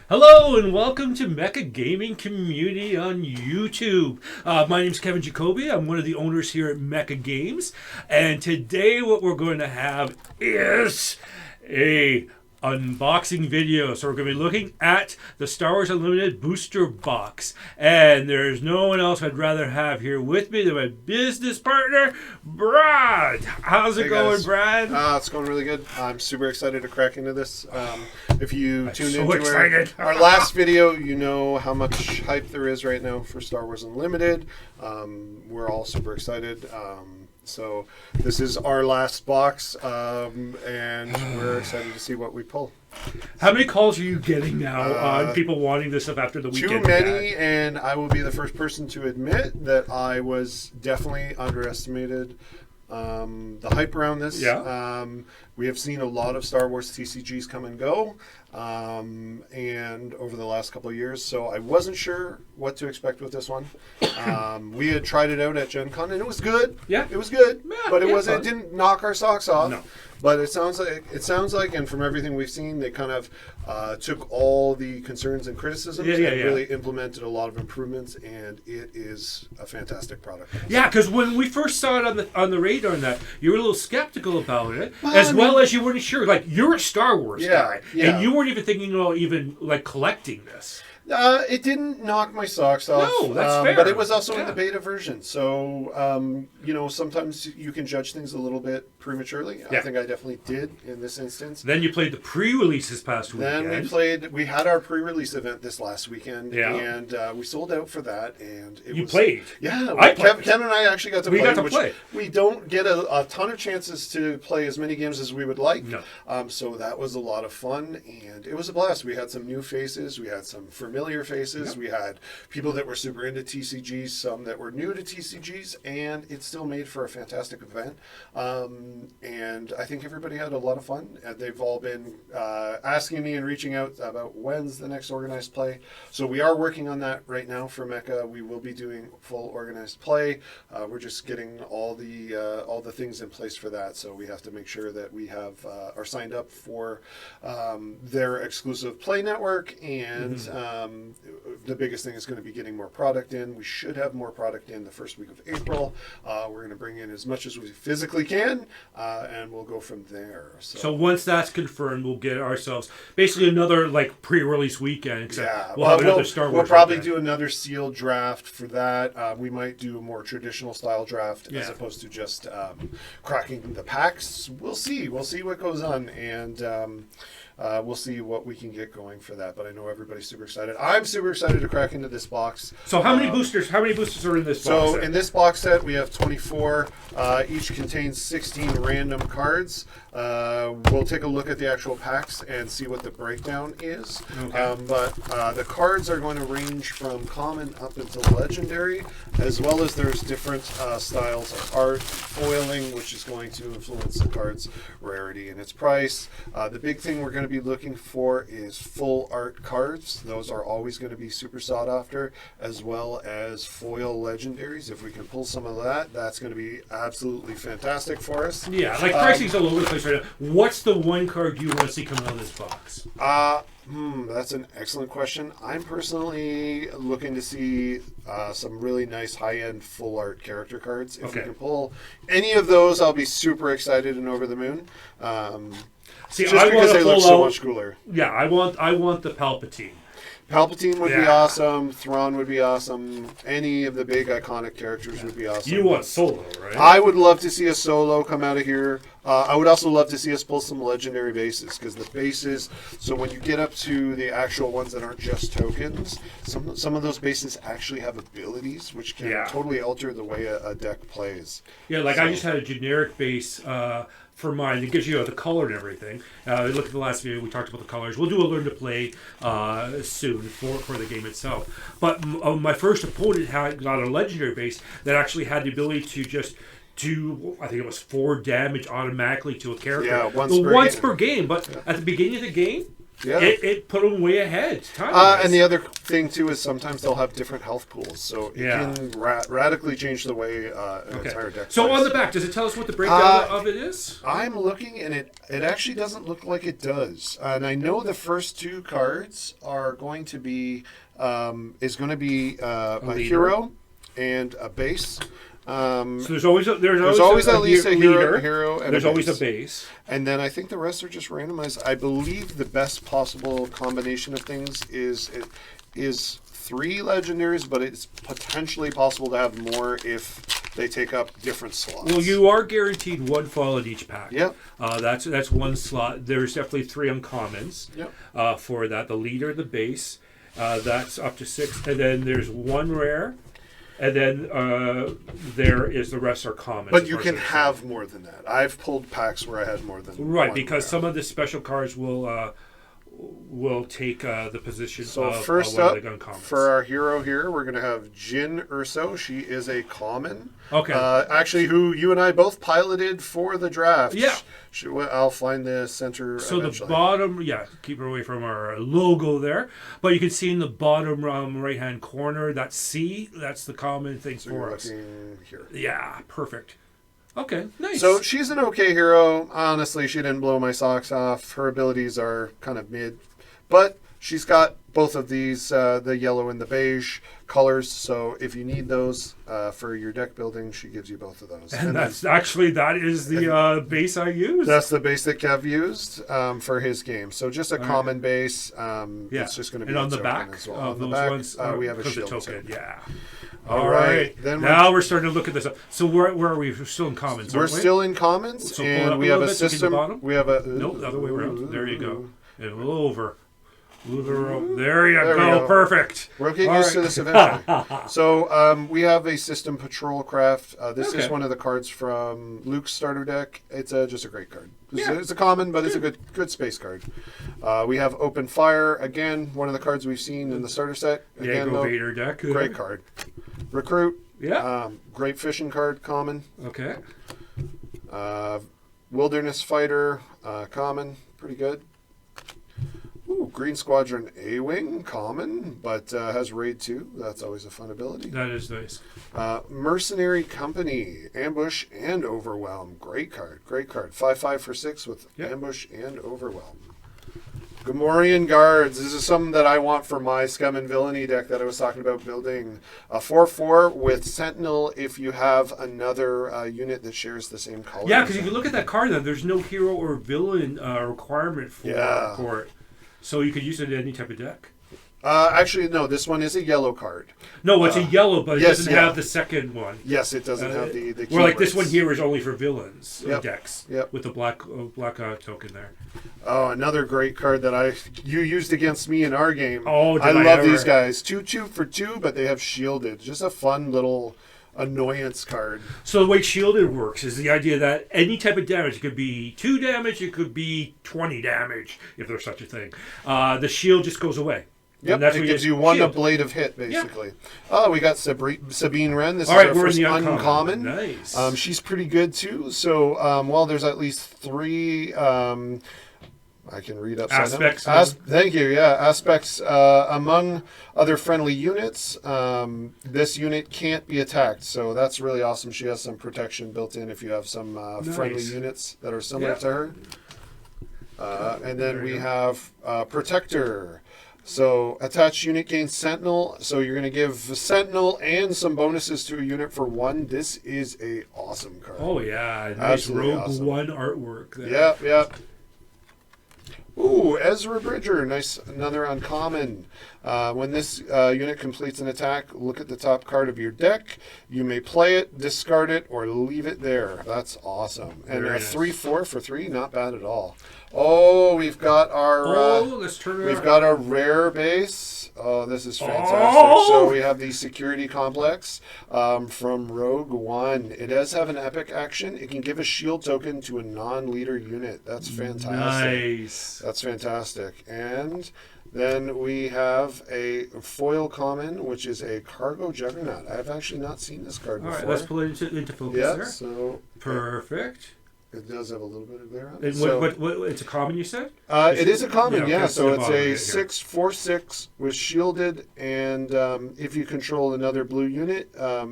Hello and welcome to Mecha Gaming Community on YouTube. My name is Kevin Jacoby. I'm one of the owners here at Mecha Games. And today what we're going to have is a unboxing video. So we're going to be looking at the Star Wars Unlimited booster box. And there's no one else I'd rather have here with me than my business partner, Brad. How's it going, guys? Brad? It's going really good. I'm super excited to crack into this. If you tuned so into our last video, you know how much hype there is right now for Star Wars Unlimited. We're all super excited. So this is our last box, and we're excited to see what we pull. How many calls are you getting now on people wanting this stuff after the weekend? Too many, and I will be the first person to admit that I was definitely underestimated the hype around this. Yeah. We have seen a lot of Star Wars TCGs come and go, and over the last couple of years, so I wasn't sure what to expect with this one. We had tried it out at Gen Con, and it was good. Yeah, it was good, yeah, but it yeah, wasn't. It didn't knock our socks off. No. But it sounds like, and from everything we've seen, they kind of took all the concerns and criticisms and really implemented a lot of improvements, and it is a fantastic product. Yeah, because when we first saw it on the radar, and that you were a little skeptical about it, well as you weren't sure. Like, you're a Star Wars guy, and you weren't even thinking about even like collecting this. It didn't knock my socks off. No, that's fair. But it was also in the beta version. So, sometimes you can judge things a little bit prematurely. Yeah. I think I definitely did in this instance. Then you played the pre-release this past weekend. Then we had our pre-release event this last weekend. Yeah. And we sold out for that. And you played? Yeah. Kevin and I actually got to play. We got to play. We don't get a ton of chances to play as many games as we would like. No. So that was a lot of fun. And it was a blast. We had some new faces. We had some familiar faces. Yep. We had people that were super into TCGs, some that were new to TCGs, and it still made for a fantastic event. And I think everybody had a lot of fun. They've all been asking me and reaching out about when's the next organized play. So we are working on that right now for Mecha. We will be doing full organized play. We're just getting all the things in place for that. So we have to make sure that we are signed up for their exclusive play network, and the biggest thing is going to be getting more product in. We should have more product in the first week of April. We're going to bring in as much as we physically can, and we'll go from there. So once that's confirmed, we'll get ourselves basically another like pre-release weekend. Yeah, we'll have another Star Wars. We'll probably do another sealed draft for that. We might do a more traditional style draft as opposed to just cracking the packs. We'll see. We'll see what goes on, and we'll see what we can get going for that. But I know everybody's super excited. I'm super excited to crack into this box. So how many boosters? How many boosters are in this box? So in this box set, we have 24. Each contains 16 random cards. We'll take a look at the actual packs and see what the breakdown is. Okay. But the cards are going to range from common up until legendary, as well as there's different styles of art, foiling, which is going to influence the card's rarity and its price. The big thing we're going to be looking for is full art cards. Those are always going to be super sought after, as well as foil legendaries. If we can pull some of that, that's going to be absolutely fantastic for us. Yeah, like pricing's all over the place right now. What's the one card you want to see come out of this box? That's an excellent question. I'm personally looking to see some really nice high-end full art character cards. If we can pull any of those, I'll be super excited and over the moon. See, just because they look so much cooler. Yeah, I want the Palpatine. Palpatine would be awesome. Thrawn would be awesome. Any of the big iconic characters would be awesome. You want Solo, right? I would love to see a Solo come out of here. I would also love to see us pull some legendary bases, because the bases, so when you get up to the actual ones that aren't just tokens, some of those bases actually have abilities which can totally alter the way a deck plays. Yeah, like I just had a generic base for mine. It gives you the color and everything. Look at the last video, we talked about the colors. We'll do a learn to play soon for the game itself. But my first opponent got a legendary base that actually had the ability to just do, I think it was 4 damage automatically to a character. Yeah, once per game. But at the beginning of the game, Yeah. It put them way ahead. And the other thing too is sometimes they'll have different health pools, so it can radically change the way an entire deck. So plays. on the back, does it tell us what the breakdown of it is? I'm looking, and it actually doesn't look like it does. And I know the first two cards are going to be a hero and a base. So there's always at least a hero, and there's always a base, and then I think the rest are just randomized. I believe the best possible combination of things is 3 legendaries, but it's potentially possible to have more if they take up different slots. Well, you are guaranteed 1 foil in each pack. Yep. That's 1 slot. There's definitely 3 uncommons. Yep. For that, the leader, the base, that's up to 6, and then there's 1 rare. And then there is the rest are common. But you can have more than that. I've pulled packs where I had more than one because some of the special cards will take the position of first one up, of the uncommons. For our hero here, we're going to have Jin Urso. She is a common. Okay. Actually, who you and I both piloted for the draft. Yeah. I'll find the center So eventually. the bottom, keep her away from our logo there. But you can see in the bottom right-hand corner, that C, that's the common thing for us. Here. Yeah, perfect. Okay, nice. So she's an okay hero. Honestly, she didn't blow my socks off. Her abilities are kind of mid. But she's got both of these, the yellow and the beige colors. So if you need those for your deck building, she gives you both of those. And that is the base I use. That's the base that Kev used for his game. So just a common base. It's just going to be on the back as well. of On the those back, ones, we have a shield token. Yeah. All right. Then now we're starting to look at this. So where are we? We're still in commons. We're still in commons, so and we have a system. We have a nope, the other way around. There you go. And a little over. There you go. Perfect. We'll get used to this eventually. So we have a system patrol craft. This is one of the cards from Luke's starter deck. It's just a great card. It's a common, but it's a good space card. We have open fire. Again, one of the cards we've seen in the starter set. Again, Vader deck. Great card. Recruit. Yeah. Great fishing card. Common. Okay. Wilderness fighter. Common. Pretty good. Ooh, Green Squadron A-Wing, common, but has Raid 2. That's always a fun ability. That is nice. Mercenary Company, Ambush and Overwhelm. Great card. 5/5 for 6 with Ambush and Overwhelm. Gamorrean Guards. This is something that I want for my Scum and Villainy deck that I was talking about building. A 4/4 with Sentinel if you have another unit that shares the same color. Yeah, because if you look at that card, then there's no hero or villain requirement for it. So you could use it in any type of deck. Actually, no. This one is a yellow card. No, it's a yellow, but it doesn't have the second one. Yes, it doesn't have the keywords. Well, like this one here is only for villains decks. Yep. With the black token there. Oh, another great card that you used against me in our game. Oh, I love these guys. 2/2 for 2, but they have shielded. Just a fun little annoyance card. So the way shielded works is the idea that any type of damage, it could be 2 damage, it could be 20 damage, if there's such a thing. The shield just goes away. Yep, and that's it gives you one ablative hit, basically. Yep. Oh, we got Sabine Wren. This is our first uncommon. Nice. She's pretty good, too. So, there's at least 3... I can read upside aspects. Thank you. Yeah, aspects among other friendly units. This unit can't be attacked, so that's really awesome. She has some protection built in if you have some friendly units that are similar to her. And then we have Protector. So attached unit gains Sentinel. So you're going to give Sentinel and some bonuses to a unit for 1. This is a awesome card. Oh yeah, nice Rogue One artwork there. Yep. Ooh, Ezra Bridger, nice, another uncommon. When this unit completes an attack, look at the top card of your deck. You may play it, discard it, or leave it there. That's awesome. And a 3/4 for 3, not bad at all. Oh, we've got our let's turn it we've got a rare base. Oh, this is fantastic. So we have the security complex from Rogue One. It does have an epic action. It can give a shield token to a non-leader unit. That's fantastic. Nice. That's fantastic. And then we have a foil common, which is a Cargo Juggernaut. I've actually not seen this card before. All right, let's pull it into focus there. So perfect. It does have a little bit of glare on it. And So, what, it's a common, you said? it is a common, Yeah, okay, So the it's bottom of a it here. 6/4/6 with shielded, and if you control another blue unit,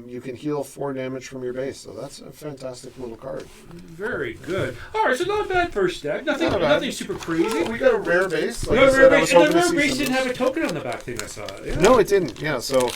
you can heal 4 damage from your base. So that's a fantastic little card. Very good. All right, so not a bad first deck. Nothing, Not bad. nothing super crazy. We got a rare base. Like No, I said, I was and hoping the to rare see base some didn't of have those. a token on the back thing I saw. Yeah. No, it didn't. Yeah, so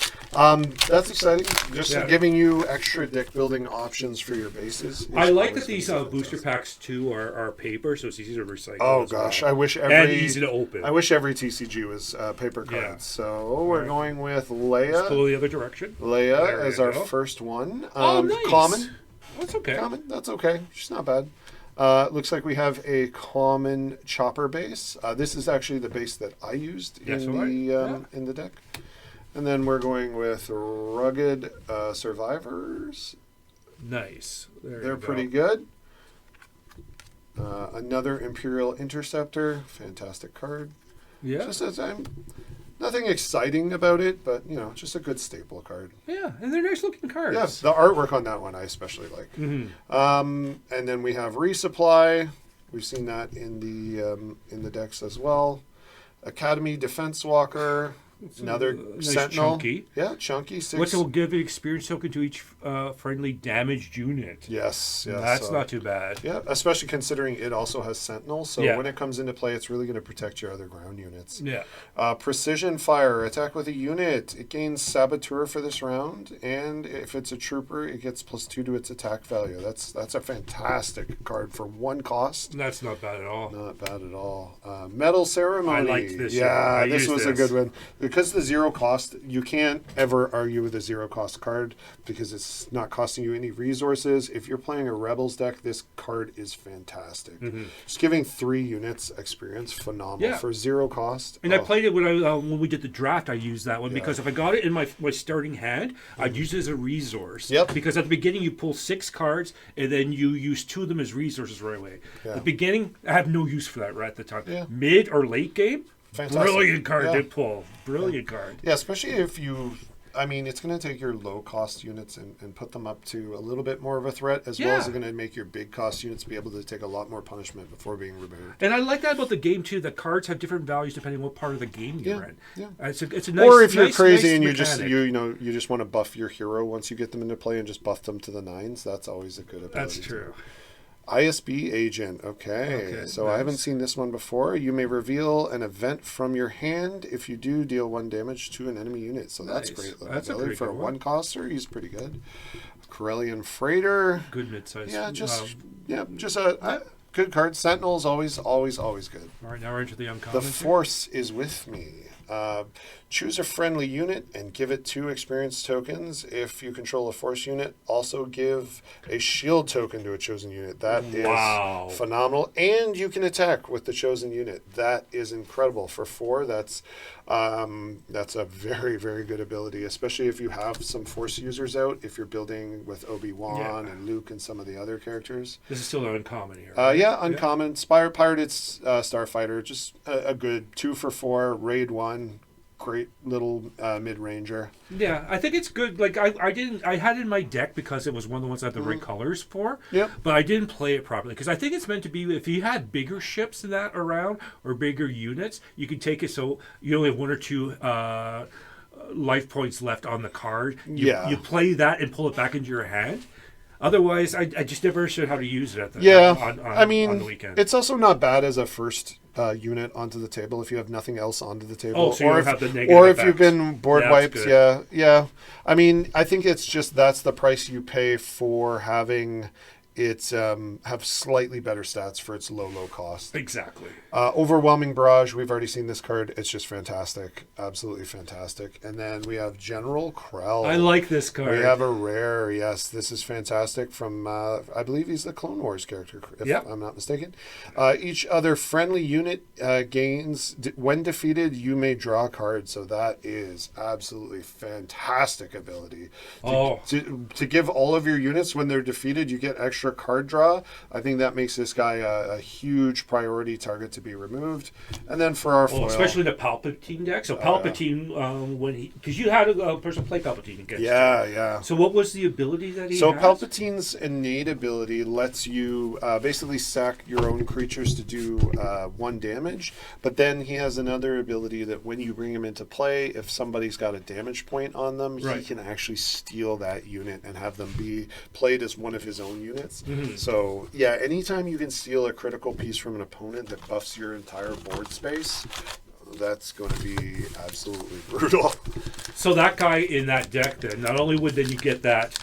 that's exciting. Just Yeah. giving you extra deck building options for your bases. is I like always that these gonna be booster fantastic. packs too are paper, so it's easy to recycle. Oh as gosh, well. I wish and every easy to open. I wish every TCG was paper cards. Yeah. So we're Right. going with Let's go Leia. the other direction. Leia There as we our go. first one. Oh, nice. Common. That's okay. Common. That's okay. She's not bad. Looks like we have a common chopper base. This is actually the base that I used Yes, in all the right. in the deck. And then we're going with rugged survivors. Nice. There They're you go. pretty good. Another Imperial Interceptor, fantastic card. Yeah. Just as I'm nothing exciting about it, but just a good staple card. Yeah, and they're nice looking cards. Yes, the artwork on that one I especially like. Mhm. And then we have Resupply. We've seen that in the decks as well. Academy Defense Walker. Another nice Sentinel. chunky. Yeah, chunky. 6. Which will give an experience token to each friendly damaged unit. Yes, yes. That's not too bad. Yeah, especially considering it also has Sentinel. So Yeah. when it comes into play, it's really going to protect your other ground units. Yeah. Precision Fire, attack with a unit. It gains Saboteur for this round, and if it's a trooper, it gets +2 to its attack value. That's a fantastic card for 1 cost. That's not bad at all. Not bad at all. Metal Ceremony. I liked this, Yeah, yeah. I this used was a this. good one. Because the 0 cost, you can't ever argue with a 0 cost card because it's not costing you any resources. If you're playing a Rebels deck, this card is fantastic. Just giving 3 units experience, phenomenal. Yeah. For 0 cost. And I played it when we did the draft. I used that one because if I got it in my starting hand, I'd use it as a resource. Yep. Because at the beginning you pull 6 cards and then you use 2 of them as resources right away. Yeah. The beginning, I have no use for that right at the time. Yeah. Mid or late game, Fantastic. brilliant card Yeah. to pull. Brilliant card. Yeah, especially if it's going to take your low cost units and put them up to a little bit more of a threat, as well as Yeah. going to make your big cost units be able to take a lot more punishment before being removed. And I like that about the game too. The cards have different values depending on what part of the game you're Yeah, in. yeah. It's a nice. Or if you're nice, crazy nice and mechanic. you just want to buff your hero once you get them into play and just buff them to the 9s, that's always a good ability. That's too. true. ISB agent. Okay. So I nice. haven't seen this one before. You may reveal an event from your hand. If you do, deal 1 damage to an enemy unit. So that's Nice. great. That's a ability pretty for a good one. 1-coster. He's pretty good. Corellian Freighter. Good mid-size. Yeah, just a good card. Sentinel is always good. All right, now we're into the uncommon. The Force is with me. Choose a friendly unit and give it 2 experience tokens. If you control a Force unit, also give a shield token to a chosen unit. That is Wow. phenomenal. And you can attack with the chosen unit. That is incredible. For 4, that's a very, very good ability, especially if you have some Force users out, if you're building with Obi-Wan Yeah. and Luke and some of the other characters. This is still an uncommon here. Yeah, uncommon. Pirated Starfighter, just a good 2 for 4, raid 1, great little mid-ranger. Yeah, I think it's good. Like I had it in my deck because it was one of the ones I had the right colors for. Yep. But I didn't play it properly because I think it's meant to be if you had bigger ships than that around or bigger units, you can take it so you only have 1 or 2 life points left on the card. You play that and pull it back into your hand. Otherwise, I just never understood how to use it at the on the weekend. It's also not bad as a first unit onto the table if you have nothing else onto the table. Oh, so you don't have the negative or if effects. you've been board Yeah, wiped. that's Yeah. I mean, I think it's just that's the price you pay for having it have slightly better stats for its low cost. Exactly. Overwhelming Barrage, we've already seen this card. It's just fantastic. Absolutely fantastic. And then we have General Krell. I like this card. We have a rare, yes. This is fantastic from, I believe he's the Clone Wars character, if I'm not mistaken. Each other friendly unit gains, when defeated, you may draw a card. So that is absolutely fantastic ability. To give all of your units, when they're defeated, you get extra extra card draw, I think that makes this guy a huge priority target to be removed. And then for our foil, especially the Palpatine deck. So Palpatine, because you had a person play Palpatine against you. yeah. So what was the ability that he So has? Palpatine's innate ability lets you basically sack your own creatures to do 1 damage, but then he has another ability that when you bring him into play, if somebody's got a damage point on them, Right. he can actually steal that unit and have them be played as one of his own units. Mm-hmm. So yeah, anytime you can steal a critical piece from an opponent that buffs your entire board space, that's going to be absolutely brutal. So that guy in that deck, then, not only would then you get that,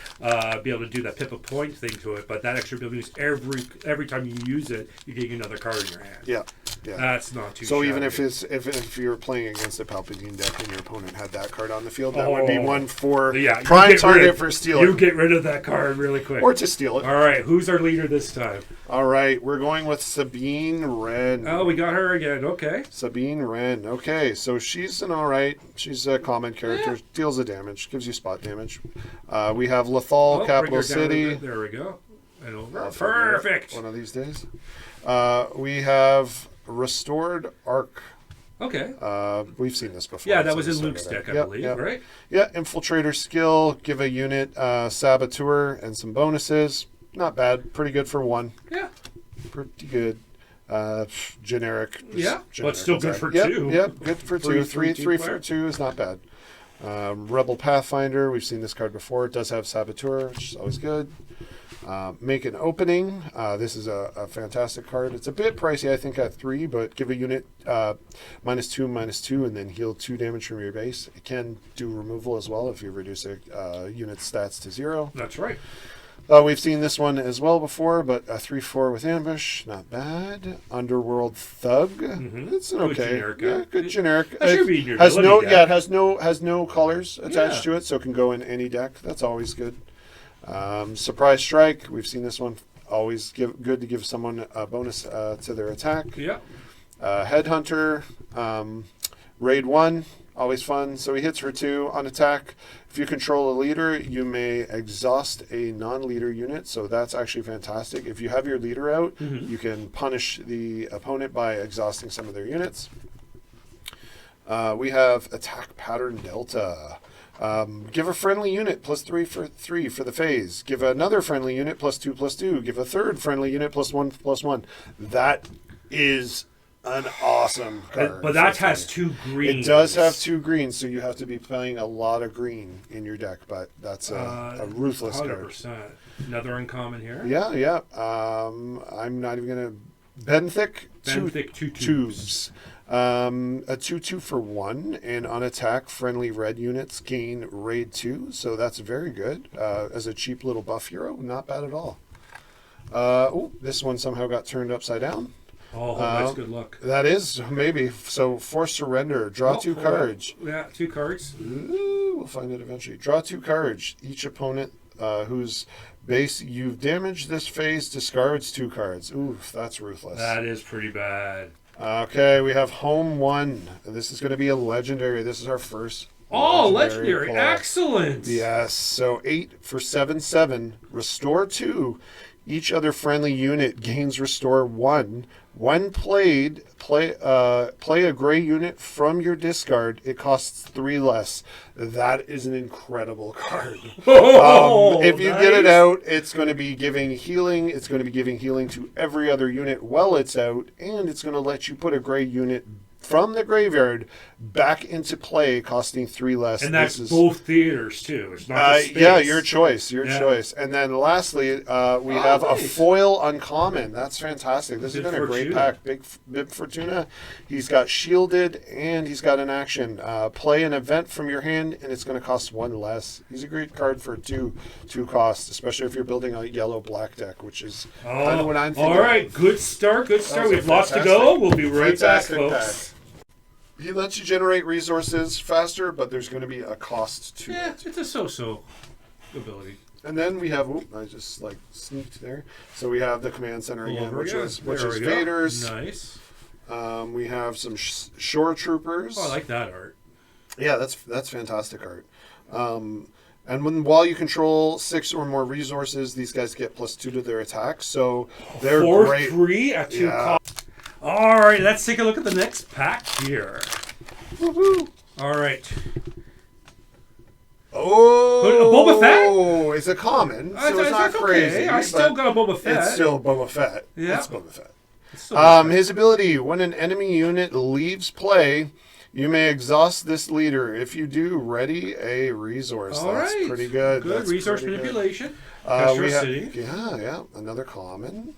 be able to do that pip a point thing to it, but that extra ability is every time you use it, you get another card in your hand. Yeah. That's not too. So shabby. even if you're playing against a Palpatine deck and your opponent had that card on the field, that would be one for prime target for stealing. You get rid of that card really quick. Or to steal it. All right, who's our leader this time? All right, we're going with Sabine Wren. Oh, we got her again. Okay. Sabine Wren. Okay, so she's an all right. She's a common character. Deals the damage, gives you spot damage. We have Lethal, Capital City. There we go. And over. I'll Perfect. one of these days. We have Restored Arc. Okay. We've seen this before. Yeah, that was in Luke's deck, I believe, right? Yeah, Infiltrator skill, give a unit Saboteur and some bonuses. Not bad. Pretty good for 1. Yeah. Pretty good. Generic. Yeah, generic but still good attack. for Yep, 2. Yep, good for 2. Three for player. 2 is not bad. Rebel Pathfinder, we've seen this card before. It does have Saboteur, which is always good. Make an opening. This is a fantastic card. It's a bit pricey, I think, at 3, but give a unit -2/-2, and then heal 2 damage from your base. It can do removal as well if you reduce a unit's stats to 0. That's right. We've seen this one as well before, but a 3/4 with ambush, not bad. Underworld Thug, it's an Good okay, generic, good generic. That should be in your has no, ability deck. it has no colors attached to it, so it can go in any deck. That's always good. Surprise Strike, we've seen this one. Always good to give someone a bonus to their attack. Yeah. Headhunter, Raid 1. Always fun. So he hits for 2 on attack. If you control a leader, you may exhaust a non-leader unit. So that's actually fantastic. If you have your leader out, you can punish the opponent by exhausting some of their units. We have Attack Pattern Delta. Give a friendly unit +3 for 3 for the phase. Give another friendly unit +2/+2. Give a third friendly unit +1/+1. That is an awesome card. But that has 2 greens. It does have 2 greens, so you have to be playing a lot of green in your deck, but that's a ruthless 100%. card. Another uncommon here. Yeah. I'm not even going to... Benthic, Benthic, 2 tubes. A 2/2 for 1, and on attack, friendly red units gain raid 2, so that's very good. As a cheap little buff hero, not bad at all. This one somehow got turned upside down. Oh, that's good luck. That is, maybe. So, Force Surrender. Draw 2 cards. Yeah, 2 cards. Ooh, we'll find it eventually. Draw 2 cards. Each opponent whose base you've damaged this phase discards 2 cards. Ooh, that's ruthless. That is pretty bad. Okay, we have Home 1. This is going to be a legendary. This is our first. Oh, legendary. pull. Excellent. Yes. So 8 for 7/7. Restore 2. Each other friendly unit gains restore 1. When played, play a gray unit from your discard. It costs 3 less. That is an incredible card. If you get it out, it's going to be giving healing. It's going to be giving healing to every other unit while it's out, and it's going to let you put a gray unit from the graveyard back into play, costing 3 less. And that's both theaters, too. It's not just space. Yeah, your choice. And then lastly, we have a foil uncommon. That's fantastic. This has been a great pack. Bib Fortuna. He's got shielded, and he's got an action. Play an event from your hand, and it's going to cost 1 less. He's a great card for 2 costs, especially if you're building a yellow-black deck, which is kind of what I'm thinking. All right, good start. We have lots to go. We'll be right back, folks. He lets you generate resources faster, but there's going to be a cost to it. Yeah, it's a so-so ability. And then we have, I just sneaked there. So we have the command center again, which is Vader's. Nice. We have some shore troopers. Oh, I like that art. Yeah, that's fantastic art. And while you control 6 or more resources, these guys get +2 to their attack. So they're great. 4/3 at 2 Yeah. cost. All right, let's take a look at the next pack here. Woohoo! All right. Oh, Boba Fett? Oh, it's a common, so it's not crazy. Okay. I still but got a Boba Fett. It's still Boba Fett. Yeah. It's Boba Fett. It's still Boba Fett. His ability: when an enemy unit leaves play, you may exhaust this leader. If you do, ready a resource. All That's right. pretty good. Good That's resource pretty good. manipulation. We Castro have, City. yeah, another common.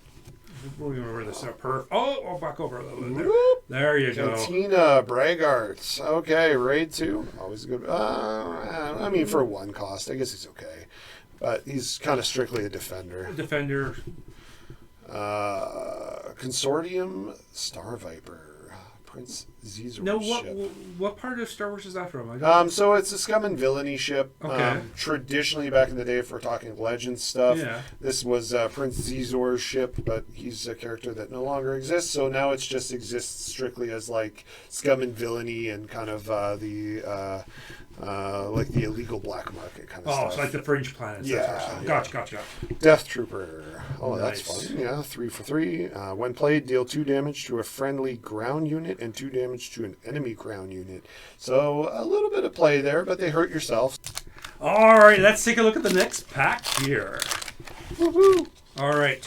We're going to wear this up. Oh, back over a little bit there. Whoop. There you go. Cantina, Braggarts. Okay, raid 2. Always a good. I mean, for 1 cost, I guess he's okay. But he's kind of strictly a defender. Defender. Consortium, Star Viper. Prince Zizor's No, ship. what part of Star Wars is that from? I don't So it's a scum and villainy ship. Okay. Traditionally, back in the day, if we're talking Legends stuff, Yeah. this was Prince Zizor's ship, but he's a character that no longer exists. So now it just exists strictly as like scum and villainy and kind of like the illegal black market kind of Oh, stuff. it's like the Fringe Planets. Yeah, That sort of stuff. yeah. Gotcha. Death Trooper. Oh, Nice. that's fun. Yeah, 3 for 3. When played, deal 2 damage to a friendly ground unit and 2 damage to an enemy ground unit. So a little bit of play there, but they hurt yourself. All right, let's take a look at the next pack here. Woohoo! All right.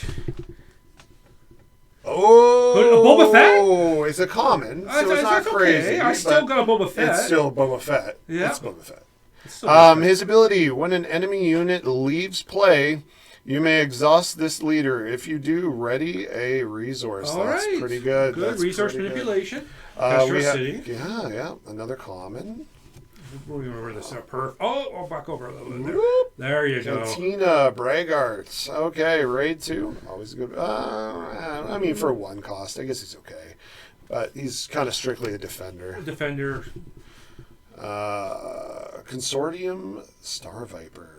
Oh, Boba Fett? Oh, it's a common, so it's not crazy. Okay. I still but got a Boba Fett. It's still Boba Fett. Yeah. It's Boba Fett. It's still Boba Fett. His ability: when an enemy unit leaves play, you may exhaust this leader. If you do, ready a resource. All That's right. pretty good. Good That's resource pretty good. manipulation. Castro We have, City. yeah, another common. We're going to wear this up. Oh, back over a little bit there. Whoop. There you go. Cantina, Braggarts. Okay, raid 2. Always good. I mean, for 1 cost, I guess he's okay. But he's kind of strictly a defender. Defender. Consortium, Star Viper.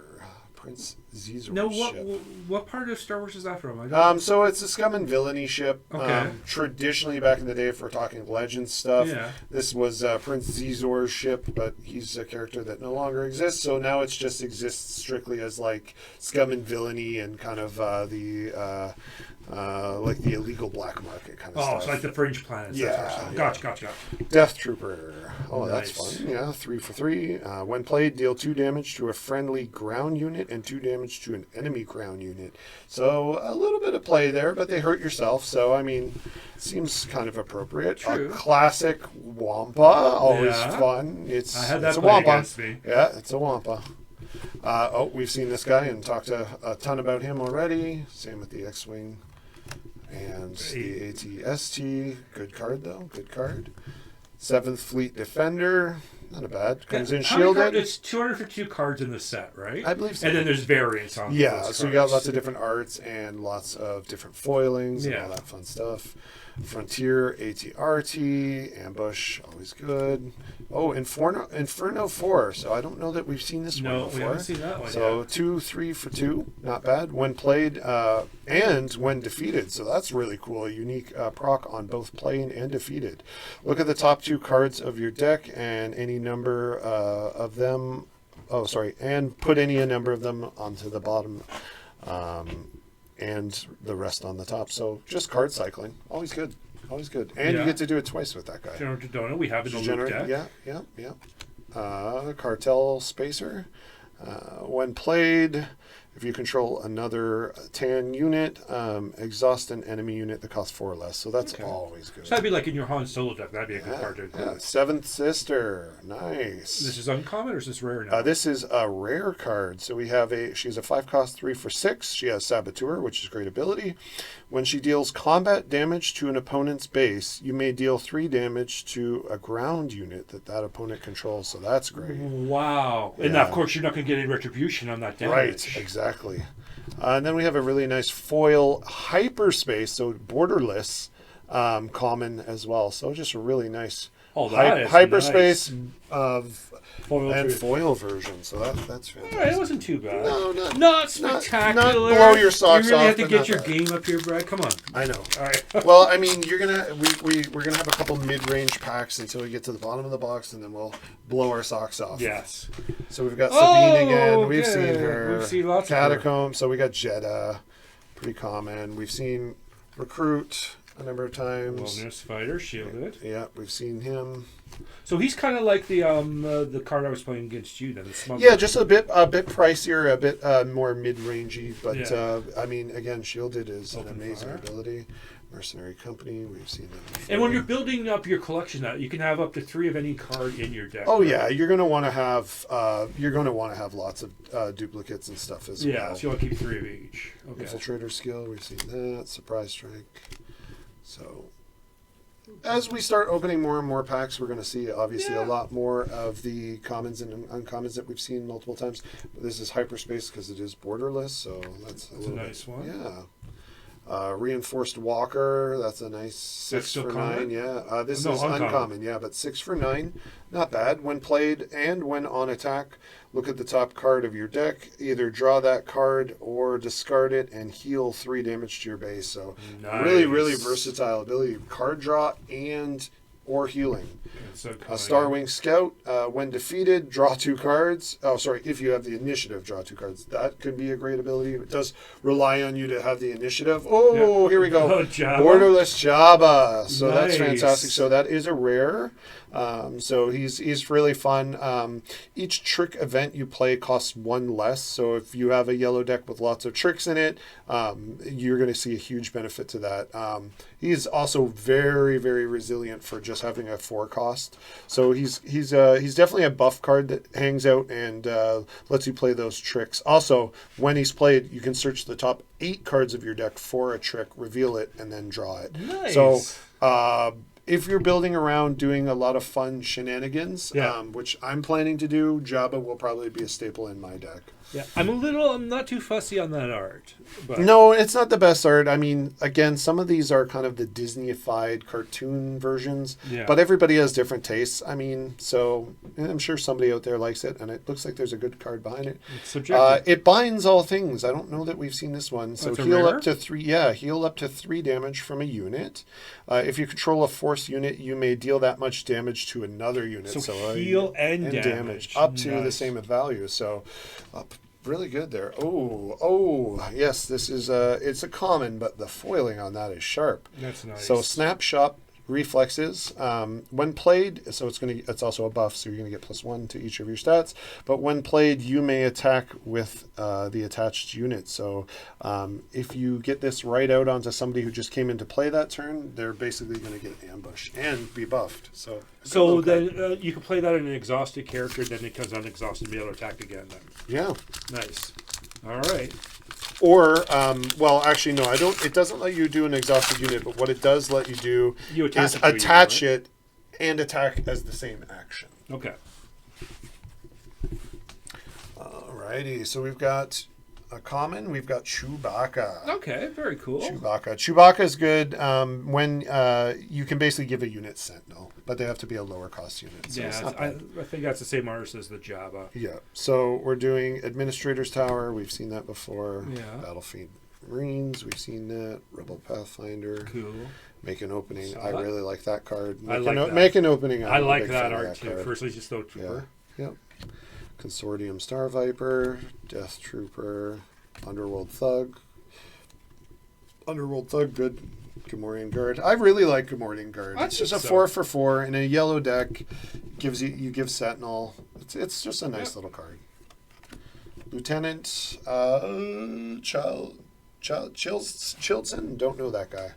Prince Zizor's No, ship. what part of Star Wars is that from? I don't So it's a scum and villainy ship. Okay. Traditionally, back in the day, if we're talking Legends stuff, Yeah. this was Prince Zizor's ship, but he's a character that no longer exists. So now it just exists strictly as like scum and villainy and kind of like the illegal black market kind of Oh, stuff. it's like the Fringe Planets. That sort of stuff. Yeah. Gotcha. Death Trooper. Oh, that's Nice. fun. Yeah, 3 for 3. When played, deal 2 damage to a friendly ground unit and 2 damage to an enemy ground unit. So a little bit of play there, but they hurt yourself. So, I mean, seems kind of appropriate. True. A classic Wampa. Always Yeah. fun. It's I had that it's a play Wampa. against me. Yeah, it's a Wampa. We've seen this guy and talked a ton about him already. Same with the X-Wing. And the AT-ST, good card though, good card. 7th Fleet Defender, not a bad. Comes in How many shielded. cards? It's 252 cards in the set, right? I believe so. And then there's variants on Yeah, those so you got cards. lots of different arts and lots of different foilings and Yeah. all that fun stuff. Frontier, AT-RT, Ambush, always good. Oh, Inferno 4. So I don't know that we've seen this one No, before. we haven't seen that one So yet. 2, 3 for 2, not bad. When played and when defeated, so that's really cool. A unique proc on both playing and defeated. Look at the top 2 cards of your deck and any number of them. Oh, sorry, and put any number of them onto the bottom. And the rest on the top. So just card cycling, always good, always good. And Yeah. you get to do it twice with that guy. General Dodona, we have in the loop deck. Yeah. Cartel Spacer. When played, if you control another TAN unit, exhaust an enemy unit that costs 4 less. So that's Okay. always good. So that'd be like in your Han Solo deck. That'd be a good card to include. Yeah. 7th Sister, nice. This is uncommon or is this rare now? This is a rare card. So we have she's a 5 cost 3 for 6. She has Saboteur, which is great ability. When she deals combat damage to an opponent's base, you may deal 3 damage to a ground unit that opponent controls. So that's great. Wow. And Yeah. of course, you're not going to get any retribution on that damage. Right, exactly. And then we have a really nice foil hyperspace, so borderless. common as well. So just a really nice Oh, that is hyperspace nice. of Foil and version. foil version. So that's All right, it fantastic. wasn't too bad. No, Not spectacular. not blow your socks You really off, have to but get not your bad. game up here, Brad. Come on. I know. All right. Well, I mean, we're gonna have a couple mid-range packs until we get to the bottom of the box, and then we'll blow our socks off. Yes. So we've got Sabine again. We've good. seen her. We've seen lots of her. Catacomb. So we got Jeddah, pretty common. We've seen Recruit a number of times. Wilderness Fighter, shielded. Yeah, we've seen him. So he's kind of like the card I was playing against you then, the Smuggler. Yeah, just a bit pricier, a bit more mid-rangey, but Yeah. I mean, again, shielded is Open an amazing fire. ability. Mercenary Company, we've seen them before. And when you're building up your collection, now you can have up to 3 of any card in your deck. Oh right? yeah, you're gonna want to have lots of duplicates and stuff as Yeah, well. so you want to keep 3 of each. Okay. Infiltrator skill, we've seen that. Surprise strike. So as we start opening more and more packs, we're going to see obviously a lot more of the commons and uncommons that we've seen multiple times. This is hyperspace because it is borderless, so that's a nice one. Yeah. Reinforced Walker, that's a nice 6 still for common? 9. Yeah, this No, is uncommon. Yeah, but 6 for 9, not bad. When played and when on attack, look at the top card of your deck. Either draw that card or discard it and heal 3 damage to your base. So really, really Nice. versatile ability. Card draw and or healing. It's so A Starwing Scout, when defeated, draw 2 cards. Oh, sorry, if you have the initiative, draw 2 cards. That could be a great ability. It does rely on you to have the initiative. Oh, Yeah. here we go. Oh, Jabba. Borderless Jabba. So that's Nice. fantastic. So that is a rare. So he's really fun. Each trick event you play costs 1 less. So if you have a yellow deck with lots of tricks in it, you're going to see a huge benefit to that. He's also very, very resilient for just having a 4 cost. So he's definitely a buff card that hangs out and lets you play those tricks. Also, when he's played, you can search the top 8 cards of your deck for a trick, reveal it, and then draw it. Nice. So if you're building around doing a lot of fun shenanigans, which I'm planning to do, Jabba will probably be a staple in my deck. Yeah, I'm not too fussy on that art. But No, it's not the best art. I mean, again, some of these are kind of the Disney-ified cartoon versions, Yeah. but everybody has different tastes. I mean, so I'm sure somebody out there likes it, and it looks like there's a good card behind it. It's subjective. It binds all things. I don't know that we've seen this one. So That's a heal rare? up to 3. Yeah, heal up to 3 damage from a unit. If you control a force unit, you may deal that much damage to another unit. So heal and damage. up to the Nice. same value. So really good there. Oh, yes, this is it's a common, but the foiling on that is sharp. That's nice. So snapshot reflexes when played, so it's also a buff, so you're going to get +1 to each of your stats, but when played you may attack with the attached unit. So if you get this right out onto somebody who just came in to play that turn, they're basically going to get ambushed and be buffed. So then you can play that in an exhausted character, then it comes unexhausted and be able to attack again. Then. yeah. Nice. All right. Or, well, actually, no, I don't. It doesn't let you do an exhausted unit, but what it does let you do You attach is it to a unit, attach right? it and attack as the same action. Okay. Alrighty, so we've got a common. We've got Chewbacca. Okay. Very cool. Chewbacca is good when you can basically give a unit Sentinel, but they have to be a lower cost unit. So it's Yeah, not bad. I think that's the same artist as the Jabba. Yeah, so we're doing Administrator's Tower. We've seen that before. Yeah. Battlefield Marines. We've seen that. Rebel Pathfinder. Cool. Make an opening. Saw I that. really like that card. I like that. Make an opening. I I'm a like big that fan of art too. card. Firstly, just Snow Trooper. Yep. Consortium Star Viper, Death Trooper, Underworld Thug. Underworld Thug, good. Gamorrean Guard. I really like Gamorrean Guard. I It's just think a so. 4 for 4 in a yellow deck. You give Sentinel. It's just a nice little card. Lieutenant Chilson. Don't know that guy.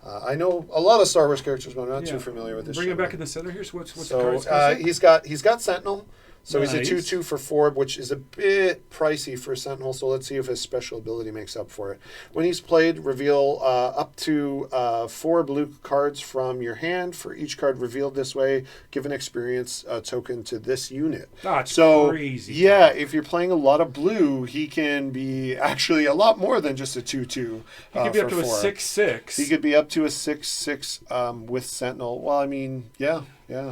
I know a lot of Star Wars characters, but I'm not too familiar with this. Bring it shit. back in the center here. So what's the So card's cost? he's got Sentinel. So he's a Nice. 2/2 for 4, which is a bit pricey for a Sentinel. So let's see if his special ability makes up for it. When he's played, reveal up to 4 blue cards from your hand. For each card revealed this way, give an experience token to this unit. That's So crazy. yeah, if you're playing a lot of blue, he can be actually a lot more than just a 2/2. He could be up for to a 4. 6/6. He could be up to a 6/6 with Sentinel. Well, I mean, yeah,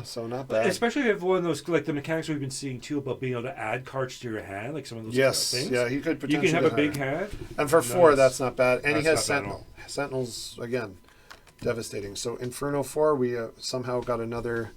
so not bad. Especially if you have one of those, like the mechanics we've been seeing too about being able to add cards to your hand, like some of those Yes, things. yeah, he could You potentially can have a higher. big hand. And for 4, Nice. that's not bad. And he That's has not bad at Sentinel. Sentinel's, again, devastating. So Inferno 4, we somehow got another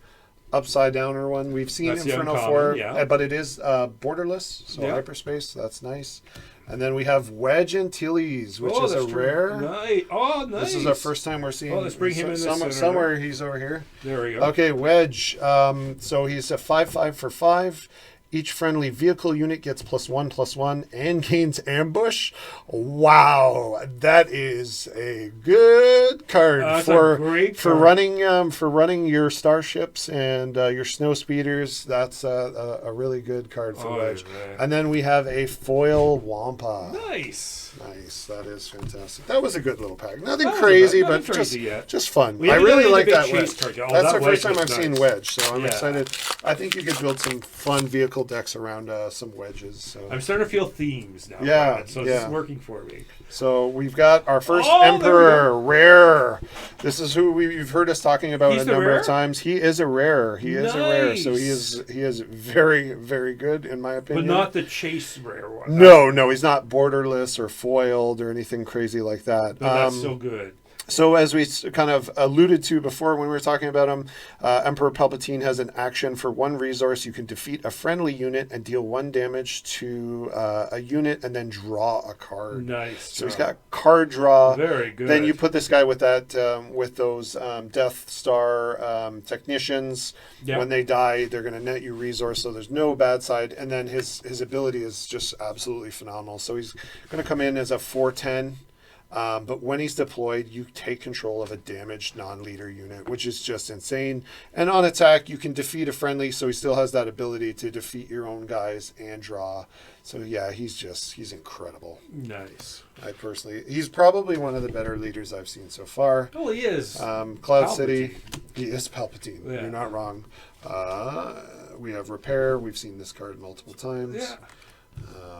upside downer one. We've seen That's the Inferno uncommon, 4, yeah. but it is borderless, so Yeah. hyperspace. That's nice. And then we have Wedge Antilles, which is a that's true. rare. Nice. Oh, nice. This is our first time we're seeing. Oh, let's bring him in the center. somewhere. He's over here. There we go. Okay, Wedge. So he's a 5/5 for 5. Each friendly vehicle unit gets +1/+1 and gains ambush. Wow, that is a good card That's for a great for card. running your starships and your snow speeders. That's a really good card for Oh, Wedge. yeah. And then we have a foil Wampa. Nice. Nice, that is fantastic. That was a good little pack. Nothing That was crazy, nothing but crazy yet. just fun. We I haven't really done like any that big Wedge. chase card yet. Oh, That's that the first Wedge time I've was seen nice. Wedge, so I'm Yeah. excited. I think you could build some fun vehicle decks around some Wedges. So. I'm starting to feel themes now. Yeah, Brad, so yeah. this is working for me. So we've got our first Oh, there we Emperor, rare. This is who you've heard us talking about He's a the number rare? of times. He is a rare. He is a rare. So Nice. he is very, very good in my But opinion. not the chase rare one. No, he's not borderless or foiled or anything crazy like that. But that's so good. So as we kind of alluded to before when we were talking about him, Emperor Palpatine has an action for 1 resource. You can defeat a friendly unit and deal 1 damage to a unit and then draw a card. Nice. So he's got card draw. Very good. Then you put this guy with that with those Death Star technicians. Yeah. When they die, they're going to net you resource, so there's no bad side. And then his ability is just absolutely phenomenal. So he's going to come in as a 4/10. But when he's deployed, you take control of a damaged non-leader unit, which is just insane. And on attack, you can defeat a friendly, so he still has that ability to defeat your own guys and draw. So yeah, he's incredible. Nice. He's probably one of the better leaders I've seen so far. Oh, he is. Cloud City, he is Palpatine. Yeah. You're not wrong. We have Repair. We've seen this card multiple times. Yeah.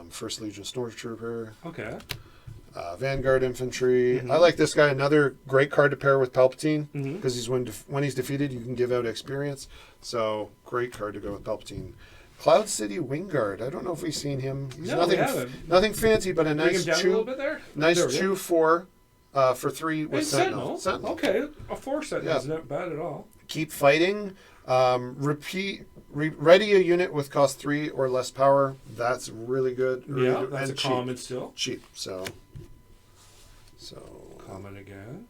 First Legion Stormtrooper. Okay. Vanguard Infantry. I like this guy. Another great card to pair with Palpatine because he's when he's defeated, you can give out experience. So great card to go with Palpatine. Cloud City Wingguard. I don't know if we've seen him. He's No, we haven't. nothing fancy, but a Bring nice him down a little bit there. nice There we go. 2/4 for 3 with Hey, Sentinel. Sentinel. Okay, a 4 Sentinel Yeah. is not bad at all. Keep fighting. Ready a unit with cost 3 or less power. That's really good. Really Yeah, good. that's And a common still. cheap. So Common again.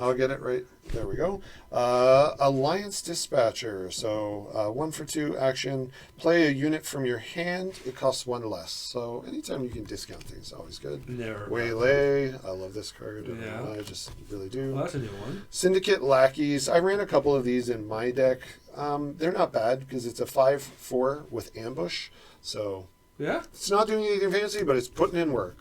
I'll get it right. There we go. Alliance Dispatcher. So 1 for 2 action. Play a unit from your hand. It costs 1 less. So anytime you can discount things, is always good. Never. Waylay. I love this card. Yeah. I just really do. Well, that's a new one. Syndicate Lackeys. I ran a couple of these in my deck. They're not bad because it's a 5/4 with ambush. So Yeah, it's not doing anything fancy, but it's putting in work.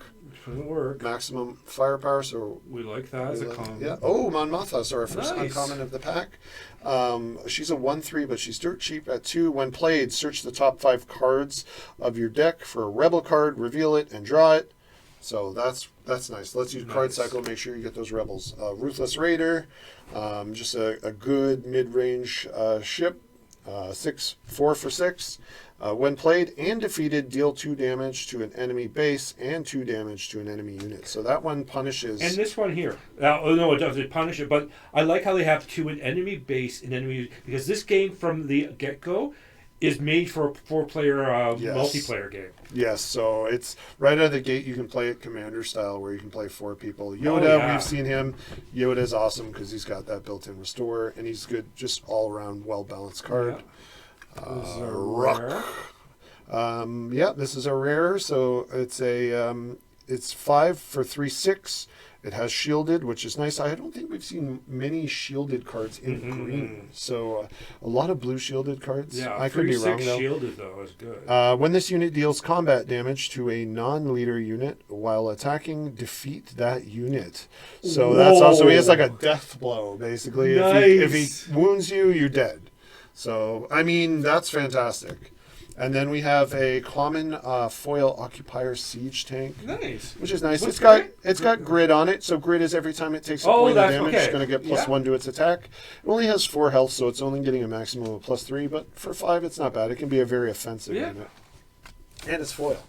it'll work. Maximum firepower. So We like that as a common. yeah. Oh, Mon Mothma. So our first Nice. uncommon of the pack. She's a 1/3, but she's dirt cheap at 2. When played, search the top 5 cards of your deck for a rebel card, reveal it, and draw it. So that's nice. Let's use card Nice. cycle. Make sure you get those rebels. Ruthless Raider, just a good mid-range ship. 4 for 6. When played and defeated, deal 2 damage to an enemy base and 2 damage to an enemy unit. So that one punishes. And this one here. Oh no, it doesn't punish it, but I like how they have to an enemy base and enemy because this game from the get-go is made for a 4-player Yes. multiplayer game. Yes, so it's right out of the gate. You can play it commander style, where you can play 4 people. Yoda, yeah. we've seen him. Yoda is awesome because he's got that built-in restore, and he's good, just all around well balanced card. This is a Ruck. rare. Yeah, this is a rare. So it's a it's 5 for 3/6, It has shielded, which is nice. I don't think we've seen many shielded cards in green. So a lot of blue shielded cards. Yeah, I could be wrong, though. shielded, though, is good. When this unit deals combat damage to a non-leader unit while attacking, defeat that unit. So that's also, he has like a death blow, basically. If he wounds you, you're dead. So, I mean, that's fantastic. And then we have a common foil occupier siege tank. Nice. Which is nice. What's It's got grid on it. So grid is every time it takes a point of damage, it's going to get +1 to its attack. It only has 4 health, so it's only getting a maximum of +3. But for 5, it's not bad. It can be a very offensive unit. And it's foil.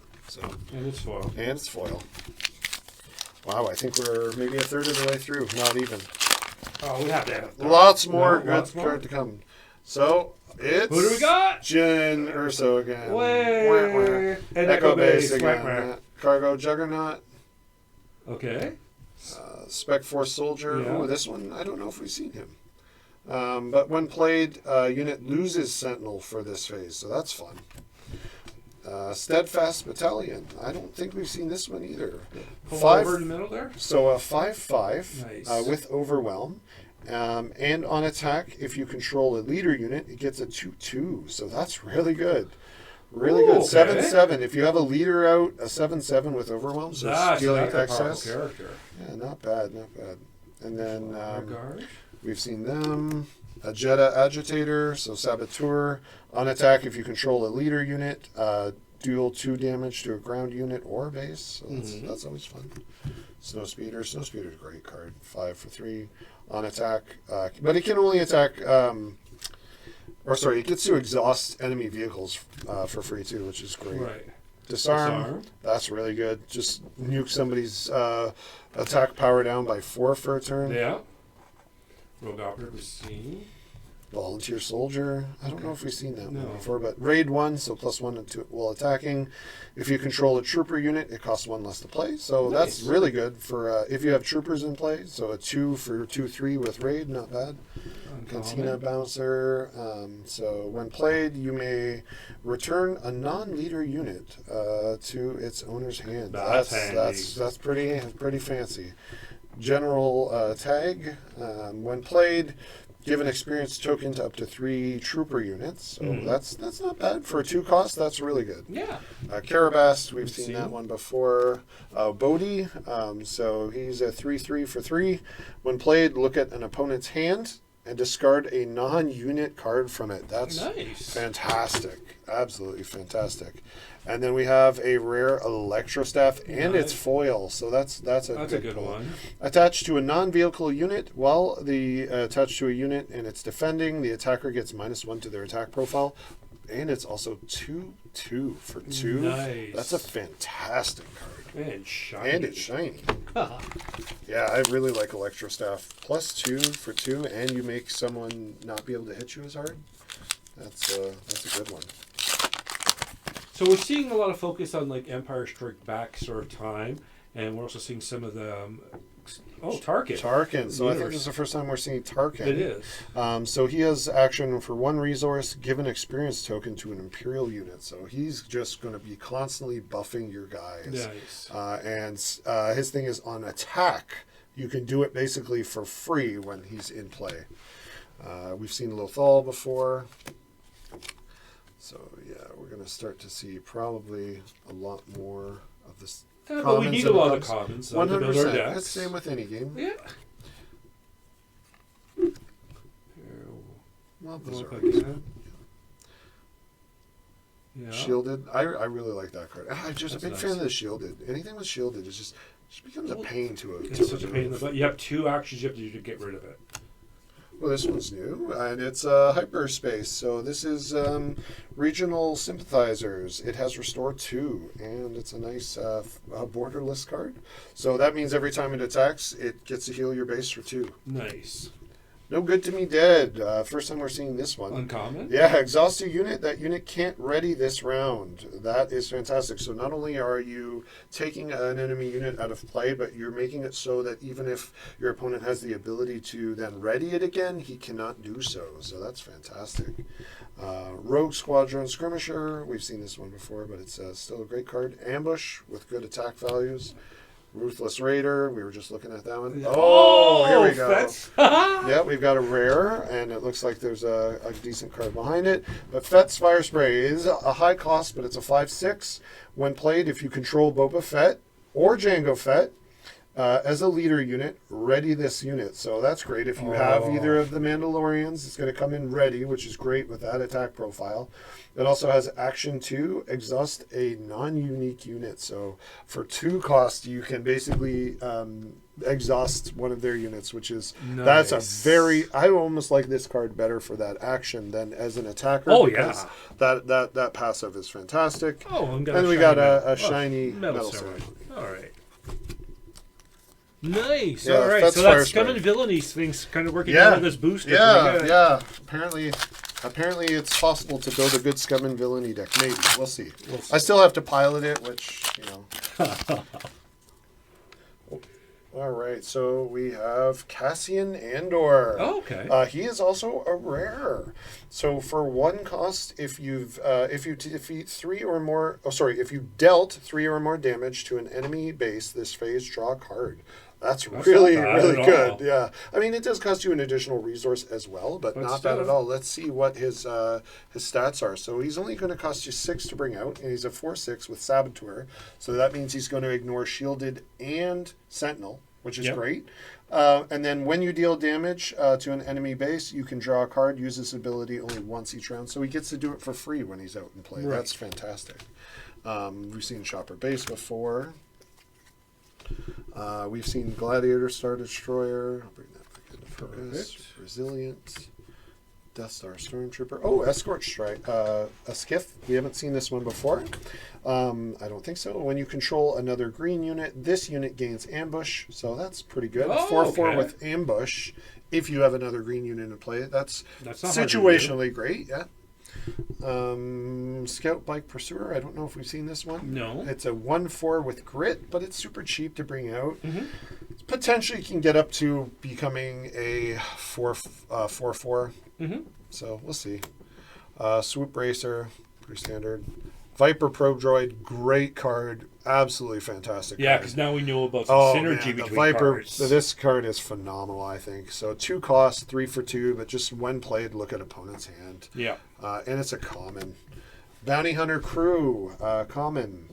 And it's foil. Wow, I think we're maybe a third of the way through. Not even. Oh, we have to have Lots more card to come. So it's who do we got? Jin Urso again. And Echo Base again. Cargo Juggernaut. Okay. Spec Force Soldier. Yeah. Ooh, this one, I don't know if we've seen him. But when played, unit loses Sentinel for this phase, so that's fun. Steadfast Battalion. I don't think we've seen this one either. Over in the middle there? So a 5/5 Nice. with Overwhelm. And on attack, if you control a leader unit, it gets a 2/2. So that's really good. Really good. 7/7. If you have a leader out, a 7/7 with Overwhelm, so stealing excess. Character. Yeah, not bad, not bad. And then Guard. we've seen them. A Jetta Agitator, so Saboteur. On attack, if you control a leader unit, deal 2 damage to a ground unit or base. So that's always fun. Snowspeeder. Snowspeeder's a great card. 5 for 3. On attack. But it can only attack... it gets to exhaust enemy vehicles for free too, which is great. Right. Disarm. That's really good. Just nuke somebody's attack power down by 4 for a turn. Yeah. Rogue Operative is seen. Volunteer Soldier. I don't know if we've seen that one before, but Raid 1, so +1 while attacking. If you control a trooper unit, it costs 1 less to play. So that's really good for if you have troopers in play. So a 2 for 2/3 with Raid, not bad. Cantina Bouncer. So when played, you may return a non-leader unit to its owner's hand. That's pretty fancy. General Tag. When played, give an experience token to up to 3 trooper units. So that's not bad. For a 2 cost, that's really good. Yeah. Karabast, we've seen that one before. Bodhi, so he's a 3/3 for 3. When played, look at an opponent's hand and discard a non-unit card from it. That's fantastic. Absolutely fantastic. And then we have a rare Electrostaff, and it's foil, so that's a good one. Attached to a non-vehicle unit, while attached to a unit and it's defending, the attacker gets -1 to their attack profile, and it's also 2/2 for 2. Nice. That's a fantastic card. And it's shiny. Yeah, I really like Electrostaff. +2 for 2, and you make someone not be able to hit you as hard. That's a good one. So we're seeing a lot of focus on like Empire Strike Back sort of time, and we're also seeing some of the Tarkin. Tarkin. So I think this is the first time we're seeing Tarkin. It is. So he has action for 1 resource, give an experience token to an Imperial unit. So he's just going to be constantly buffing your guys. Nice. And his thing is on attack. You can do it basically for free when he's in play. We've seen Lothal before. So yeah, we're going to start to see probably a lot more of this. But we need a lot of commons. 100%. That's the same with any game. Yeah. Shielded. I really like that card. I'm just a big fan of the shielded. Anything with shielded is just becomes a pain to it. It's such a pain in the butt. You have 2 actions you have to do to get rid of it. Well, this one's new, and it's hyperspace. So this is regional sympathizers. It has restore 2, and it's a nice borderless card. So that means every time it attacks, it gets to heal your base for 2. Nice. No Good to Me Dead. First time we're seeing this one. Uncommon? Yeah, exhaust a unit. That unit can't ready this round. That is fantastic. So not only are you taking an enemy unit out of play, but you're making it so that even if your opponent has the ability to then ready it again, he cannot do so. So that's fantastic. Rogue Squadron Skirmisher. We've seen this one before, but it's still a great card. Ambush with good attack values. Ruthless Raider. We were just looking at that one. Oh, here we go. Fetz. Yeah, we've got a rare, and it looks like there's a decent card behind it. But Fett's Fire Spray is a high cost, but it's a 5/6. When played, if you control Boba Fett or Jango Fett as a leader unit, ready this unit. So that's great. If you have either of the Mandalorians, it's going to come in ready, which is great with that attack profile. It also has action 2, exhaust a non-unique unit. So for 2 cost, you can basically exhaust one of their units, which is that's a very. I almost like this card better for that action than as an attacker. Oh because yeah, that passive is fantastic. Oh, and we got a shiny metal ceremony. ceremony. All right. Nice. Yeah, All right. Fett's So that Fire scum Spray. and villainy thing's kind of working out of this booster. Yeah. Apparently, it's possible to build a good scum and villainy deck. Maybe we'll see. I still have to pilot it, which All right, so we have Cassian Andor. Oh, okay. He is also a rare. So for 1 cost, if you defeat 3 or more, if you dealt 3 or more damage to an enemy base this phase, draw a card. That's really good. Yeah, I mean it does cost you an additional resource as well, but not bad at all. Let's see what his stats are. So he's only going to cost you 6 to bring out, and he's a 4/6 with Saboteur. So that means he's going to ignore Shielded and Sentinel, which is great. And then when you deal damage to an enemy base, you can draw a card, use this ability only once each round. So he gets to do it for free when he's out in play. Right. That's fantastic. We've seen Chopper Base before. We've seen Gladiator Star Destroyer. I'll bring that back into focus. Resilient. Death Star Stormtrooper. Oh, Escort Strike. A Skiff. We haven't seen this one before. I don't think so. When you control another green unit, this unit gains Ambush. So that's pretty good. 4/4 with Ambush. If you have another green unit in play, that's situationally great. Yeah. Scout Bike Pursuer. I don't know if we've seen this one. No. It's a 1/4 with Grit, but it's super cheap to bring out. Potentially can get up to becoming a 4/4. So we'll see. Swoop Racer, pretty standard. Viper Probe Droid, great card. Absolutely fantastic. Yeah, because now we know about some synergy between Viper, cards. This card is phenomenal, I think. So 2 cost, 3 for 2, but just when played, look at opponent's hand. Yeah. And it's a common. Bounty Hunter Crew, common.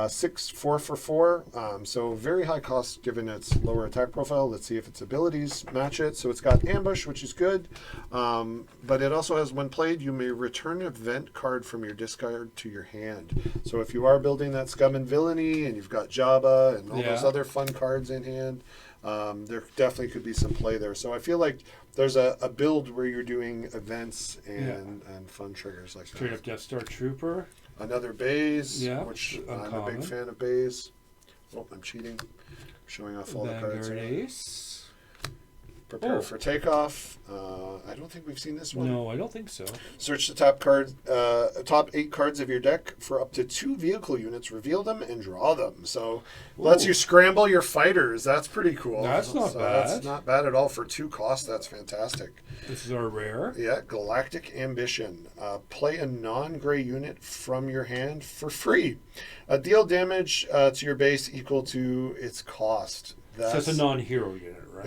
6, 4 for 4. So very high cost given its lower attack profile. Let's see if its abilities match it. So it's got Ambush, which is good. But it also has, when played, you may return an event card from your discard to your hand. So if you are building that Scum and Villainy and you've got Jabba and all those other fun cards in hand, there definitely could be some play there. So I feel like there's a build where you're doing events and fun triggers like Straight up Death Star Trooper. Another Baze, which I'm a big fan of Baze. Oh, I'm cheating. Showing off all the cards. Ace. Prepare for takeoff. I don't think we've seen this one. No, I don't think so. Search the top 8 cards of your deck for up to 2 vehicle units. Reveal them and draw them. So lets you scramble your fighters. That's pretty cool. That's not bad. That's not bad at all for 2 costs. That's fantastic. This is our rare. Yeah, Galactic Ambition. Play a non-gray unit from your hand for free. Deal damage to your base equal to its cost. So it's a non-hero unit, right?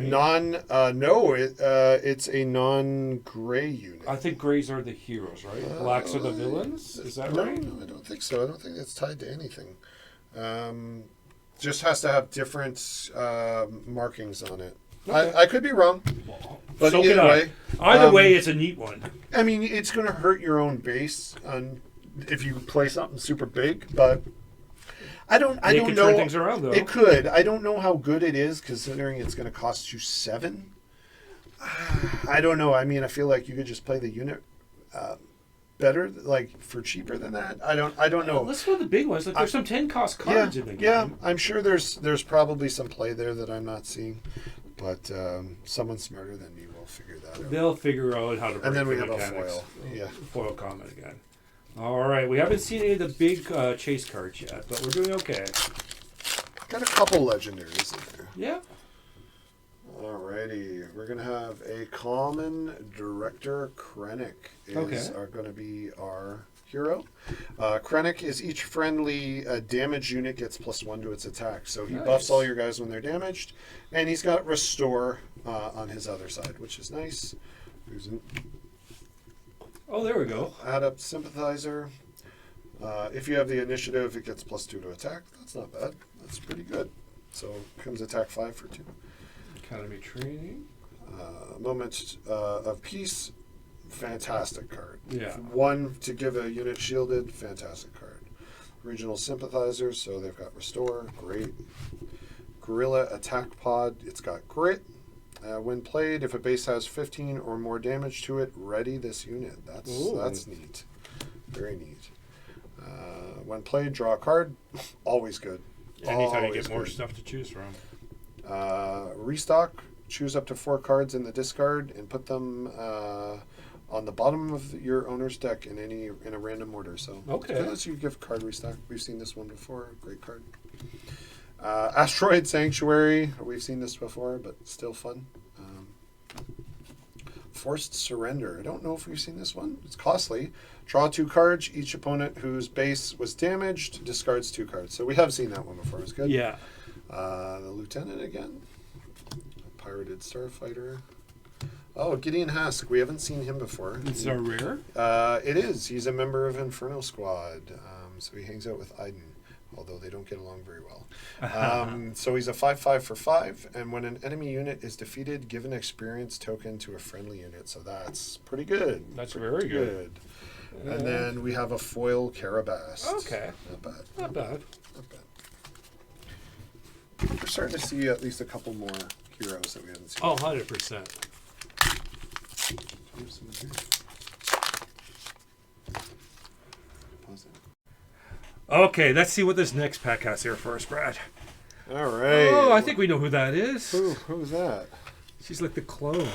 It's a non-gray unit. I think grays are the heroes, right? Blacks are the villains. Is that right? No, I don't think so. I don't think it's tied to anything. Just has to have different markings on it. Okay. I could be wrong, but so either way, it's a neat one. I mean, it's going to hurt your own base if you play something super big, but. I don't know. Turn things around, though. It could. I don't know how good it is, considering it's going to cost you 7. I don't know. I mean, I feel like you could just play the unit better, like for cheaper than that. I don't know. Let's go with the big ones. Like, there's some 10-cost cards in the game. Yeah, I'm sure there's probably some play there that I'm not seeing, but someone smarter than me will figure that out. They'll figure out how to. And then we have mechanics. a foil. Yeah, foil comment again. All right, we haven't seen any of the big chase cards yet, but we're doing okay. Got a couple legendaries in there. Yeah. Alrighty, we're gonna have a common director. Krennic are going to be our hero. Krennic is each friendly damage unit gets +1 to its attack, so he buffs all your guys when they're damaged, and he's got restore on his other side, which is nice. Oh, there we go. Add up sympathizer. If you have the initiative, it gets +2 to attack. That's not bad. That's pretty good. So comes attack 5 for 2. Academy training. Moment of peace. Fantastic card. Yeah. 1 to give a unit shielded. Fantastic card. Regional sympathizers, so they've got restore. Great. Gorilla attack pod. It's got grit. When played, if a base has 15 or more damage to it, ready this unit. That's neat. Very neat. When played, draw a card. Always good. Anytime you get more stuff to choose from. Restock. Choose up to 4 cards in the discard and put them on the bottom of your owner's deck in a random order. So okay, unless you give card restock, we've seen this one before. Great card. Asteroid Sanctuary. We've seen this before, but still fun. Forced Surrender. I don't know if we've seen this one. It's costly. Draw 2 cards. Each opponent whose base was damaged discards 2 cards. So we have seen that one before. It's good. Yeah. The Lieutenant again. Pirated Starfighter. Oh, Gideon Hask. We haven't seen him before. It's a rare? It is. He's a member of Inferno Squad. So he hangs out with Iden, although they don't get along very well. So he's a 5/5 for 5, and when an enemy unit is defeated, give an experience token to a friendly unit. So that's pretty good. That's very good. And then we have a foil Carabast. Okay. Not bad. Not bad. Not bad. We're starting to see at least a couple more heroes that we haven't seen. Oh, 100%. Okay, let's see what this next pack has here for us, Brad. All right. Oh, I think we know who that is. Who's that? She's like the clone.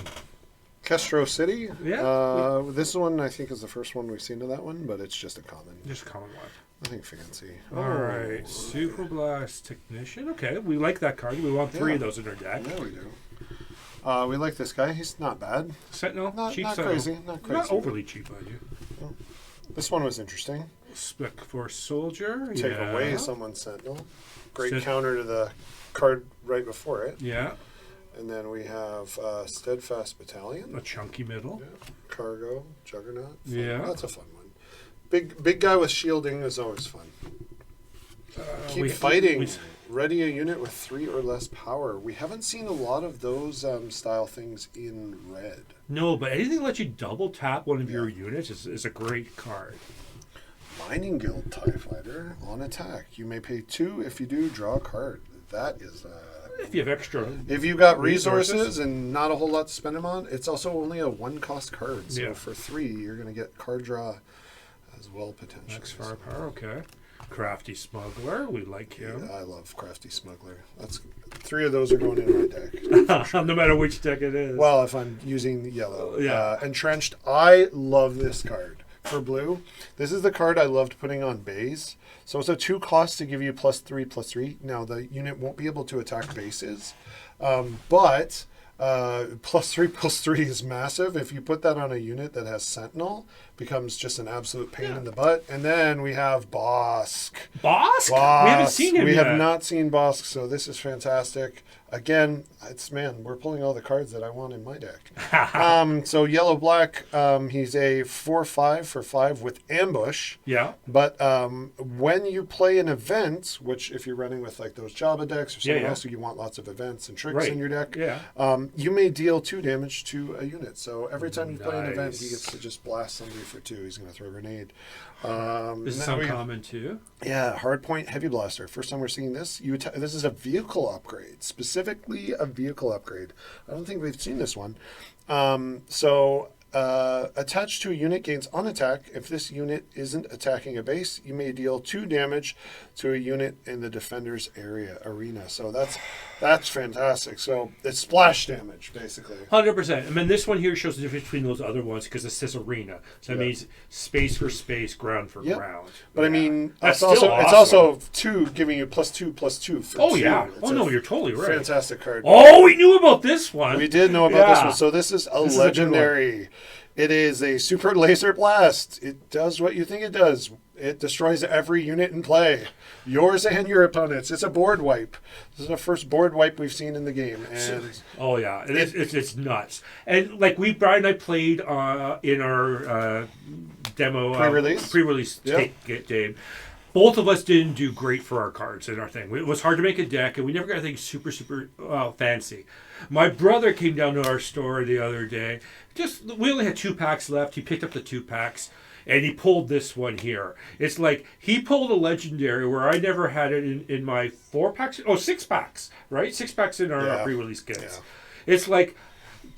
Kestro City? Yeah. This one, I think, is the first one we've seen of that one, but it's just a common. Just a common one. Nothing fancy. All right. Super Blast Technician. Okay, we like that card. We want 3 of those in our deck. Yeah, we do. We like this guy. He's not bad. Sentinel? Not Cheap crazy. Sentinel. Not crazy. Not overly cheap, I do. Oh. This one was interesting. Spec Force Soldier. Take away someone's Sentinel. Great counter to the card right before it. Yeah. And then we have Steadfast Battalion. A chunky middle. Yeah. Cargo, Juggernaut. Fun. Yeah. That's a fun one. Big guy with shielding is always fun. Keep fighting. Ready a unit with 3 or less power. We haven't seen a lot of those style things in red. No, but anything that lets you double tap one of your units is a great card. Mining Guild TIE Fighter on attack. You may pay 2. If you do, draw a card. That is... if you have extra... If you've got resources and not a whole lot to spend them on, it's also only a 1-cost card. So for 3, you're going to get card draw as well, potentially. Max firepower, okay. Crafty Smuggler, we like him. Yeah, I love Crafty Smuggler. That's 3 of those are going in my deck. Sure. No matter which deck it is. Well, if I'm using the yellow. Yeah. Entrenched, I love this card. For blue, this is the card I loved putting on bays. So it's a 2 cost to give you +3/+3. Now, the unit won't be able to attack bases, but +3/+3 is massive. If you put that on a unit that has Sentinel, becomes just an absolute pain in the butt. And then we have Bosk. Bosk? We haven't seen him yet. We have not seen Bosk, so this is fantastic. Again, we're pulling all the cards that I want in my deck. So yellow-black, he's a 4/5 for 5 with ambush. Yeah. But when you play an event, which if you're running with like those Jabba decks or something else, you want lots of events and tricks in your deck, you may deal 2 damage to a unit. So every time you play an event, he gets to just blast somebody for 2. He's going to throw a grenade. This is uncommon too. Yeah, Hardpoint Heavy Blaster. First time we're seeing this. This is a vehicle upgrade, specifically a vehicle upgrade. I don't think we've seen this one. attached to a unit gains on attack. If this unit isn't attacking a base, you may deal 2 damage to a unit in the defender's arena. So that's fantastic. So it's splash damage, basically. 100%. I mean, this one here shows the difference between those other ones because it says arena. So that means space for space, ground for ground. But I mean, that's it's still also 2, giving you +2/+2 for Oh, 2. yeah. It's No, you're totally right. Fantastic card. Oh, we knew about this one. We did know about this one. So this is a legendary. It is a super laser blast. It does what you think it does. It destroys every unit in play, yours and your opponent's. It's a board wipe. This is the first board wipe we've seen in the game. And oh yeah, it's nuts. And like Brian and I played in our demo pre-release game. Both of us didn't do great for our cards in our thing. It was hard to make a deck, and we never got anything super fancy. My brother came down to our store the other day. We only had 2 packs left. He picked up the 2 packs, and he pulled this one here. It's like he pulled a legendary where I never had it in my 4 packs. Oh, 6 packs, right? 6 packs in our pre-release kits. Yeah. It's like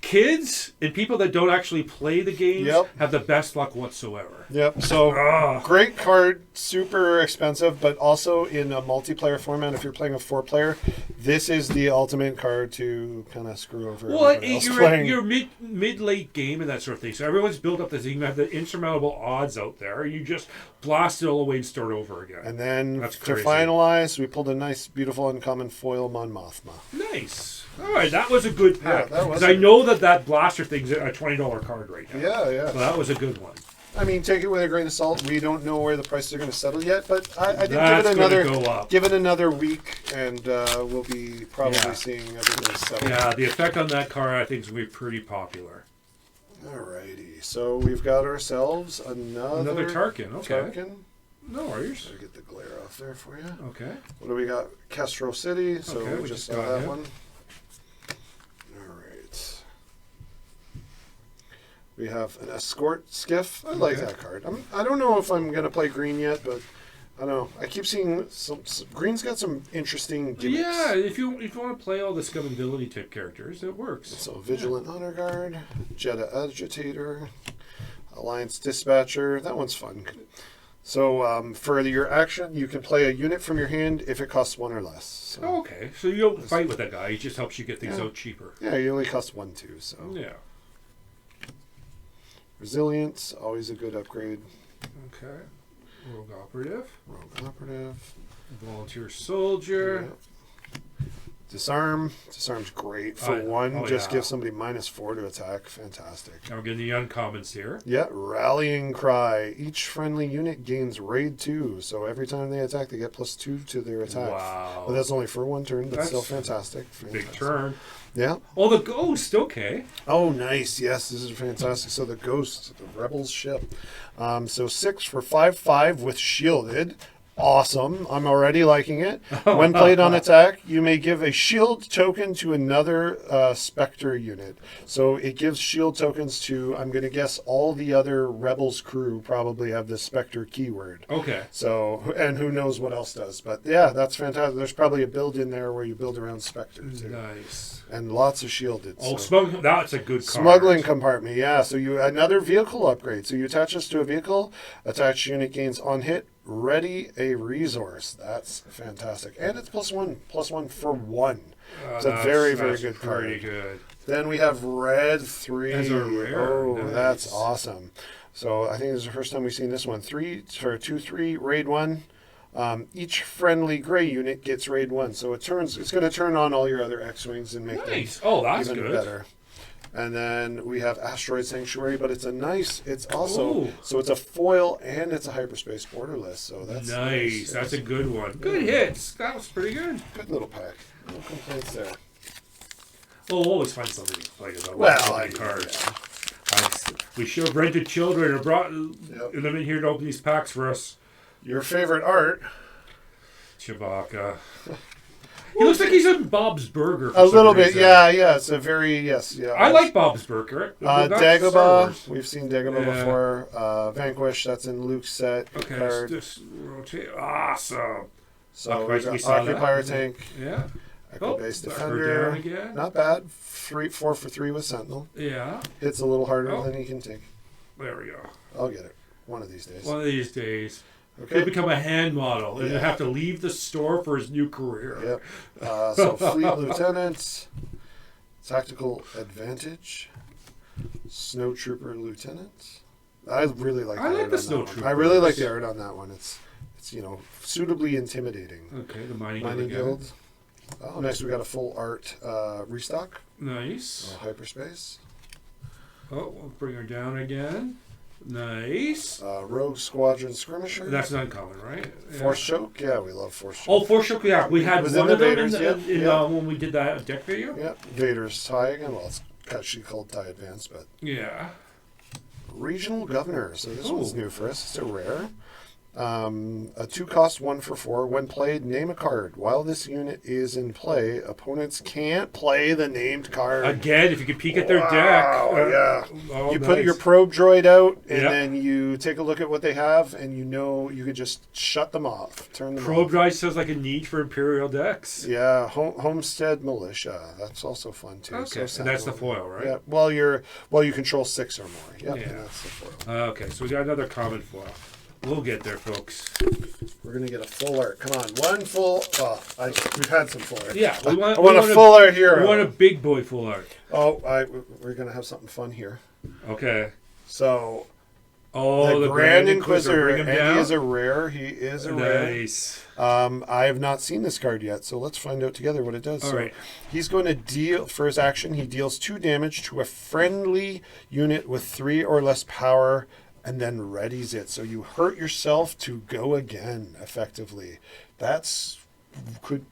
kids and people that don't actually play the games have the best luck whatsoever. Yep. So great card, super expensive, but also in a multiplayer format. If you're playing a 4-player, this is the ultimate card to kind of screw over. Well, you're mid-late game and that sort of thing. So everyone's built up this thing. You have the insurmountable odds out there. You just blast it all away and start over again. And then to finalize, we pulled a nice, beautiful, uncommon foil Mon Mothma. Nice. All right, that was a good pack. Yeah, because I know that blaster thing's a $20 card right now. Yeah. So that was a good one. I mean, take it with a grain of salt. We don't know where the prices are going to settle yet, but I think give it another week, and we'll be probably seeing everything settle. Yeah, the effect on that card I think is going to be pretty popular. Alrighty, so we've got ourselves another Tarkin. Okay. Tarkin. No worries. I'll get the glare off there for you. Okay. What do we got? Castro City. So we just saw that one. Alright. We have an escort skiff. I like that card. I don't know if I'm going to play green yet, but I don't know. I keep seeing some green's got some interesting gimmicks. Yeah, if you want to play all the scum and villainy type characters, it works. So Vigilant Honor Guard, Jeddah Agitator, Alliance Dispatcher. That one's fun. So for your action, you can play a unit from your hand if it costs 1 or less. So okay, so you don't fight with that guy. He just helps you get things out cheaper. Yeah, you only cost 1 too. So yeah. Resilience, always a good upgrade. Okay. Rogue Operative. Volunteer Soldier. Yeah. Disarm. Disarm's great for 1. Just give somebody -4 to attack. Fantastic. Now we're getting the uncommons here. Yeah. Rallying Cry. Each friendly unit gains raid 2. So every time they attack, they get +2 to their attack. Wow. But that's only for 1 turn, but still fantastic. Big turn. Yeah. Oh, the Ghost. Okay. Oh, nice. Yes, this is fantastic. So the Ghost, the Rebels ship. So 6 for 5/5 with shielded. Awesome. I'm already liking it. When played on attack, you may give a shield token to another Spectre unit. So it gives shield tokens to, I'm going to guess, all the other Rebels crew probably have the Spectre keyword. Okay. So, and who knows what else does. But yeah, that's fantastic. There's probably a build in there where you build around Spectre too. Nice. And lots of shielded. Oh, that's a good card. Smuggling compartment, yeah. So you another vehicle upgrade. So you attach this to a vehicle, attached unit gains on hit, ready a resource. That's fantastic. And it's +1 for 1. It's a very good card. Pretty good. Then we have Red 3. As a rare. Oh, nice. That's awesome. So I think this is the first time we've seen this one. 2/3, raid 1. Each friendly gray unit gets raid 1. So it's going to turn on all your other X-Wings and make them that's even good. better. And then we have Asteroid Sanctuary, but it's also so it's a foil and it's a hyperspace borderless. So that's nice. That's a good one. Good hits. That was pretty good. Good little pack. No complaints there. We'll always find something to play about. Cards. We should have rented children and brought them in here to open these packs for us. Your favorite art, Chewbacca. He looks like he's in Bob's Burger. A little bit, yeah. It's a very I like Bob's Burger. Dagobah, we've seen Dagobah before. Vanquish, that's in Luke's set. Okay, card. just rotate. Awesome. So we got Occupier Tank. Yeah. Echo Base her Defender. down again. Not bad. 4 for 3 with Sentinel. Yeah. Hits a little harder Oh. than he can take. There we go. I'll get it one of these days. One of these days. Okay. He'll become a hand model and Yeah. he'll have to leave the store for his new career. Yep. So Fleet Lieutenant, Tactical Advantage, Snow Trooper Lieutenant. I really like. I the like art the on Snow that one. Troopers. I really like the art on that one. It's suitably intimidating. Okay, the mining guild. Guild. Oh, nice. We got a full art restock. Nice. Hyperspace. Oh, we'll bring her down again. Nice. Rogue Squadron Skirmisher. That's not uncommon, right? Yeah. Force Choke. Yeah, we love Force Choke. Oh, Force Choke, yeah. We had Was one in of the them Vaders, when we did that deck video. Yep. Vader's tie again. Well, it's actually called tie advance, but Yeah. Regional Governor. So this Ooh. one's new for us. It's a rare. A 2-cost 1 for 4. When played, name a card. While this unit is in play, opponents can't play the named card. Again, if you could peek at their deck. Yeah. Oh, You nice. put your probe droid out, and Yep. then you take a look at what they have, and you could just shut them off, turn them Probe off. Drive sounds like a need for Imperial decks. Yeah, Homestead Militia. That's also fun too. Okay, So and that's the Sentinel. foil, right? Yeah. Well, you control 6 or more. Yep, Yeah. and that's the foil. Okay, so we got another common foil. We'll get there, folks. We're gonna get a full art. Come on, one full. Oh, we've had some full art. Yeah, we want, I want a full art hero. We want a big boy full art. Oh, we're gonna have something fun here. Okay. So Oh, the Grand Inquisitor, Bring him and down. he is a rare. He is a rare. Nice. I have not seen this card yet, so let's find out together what it does. All So right. he's going to deal, for his action, he deals 2 damage to a friendly unit with 3 or less power, and then readies it. So you hurt yourself to go again, effectively. That could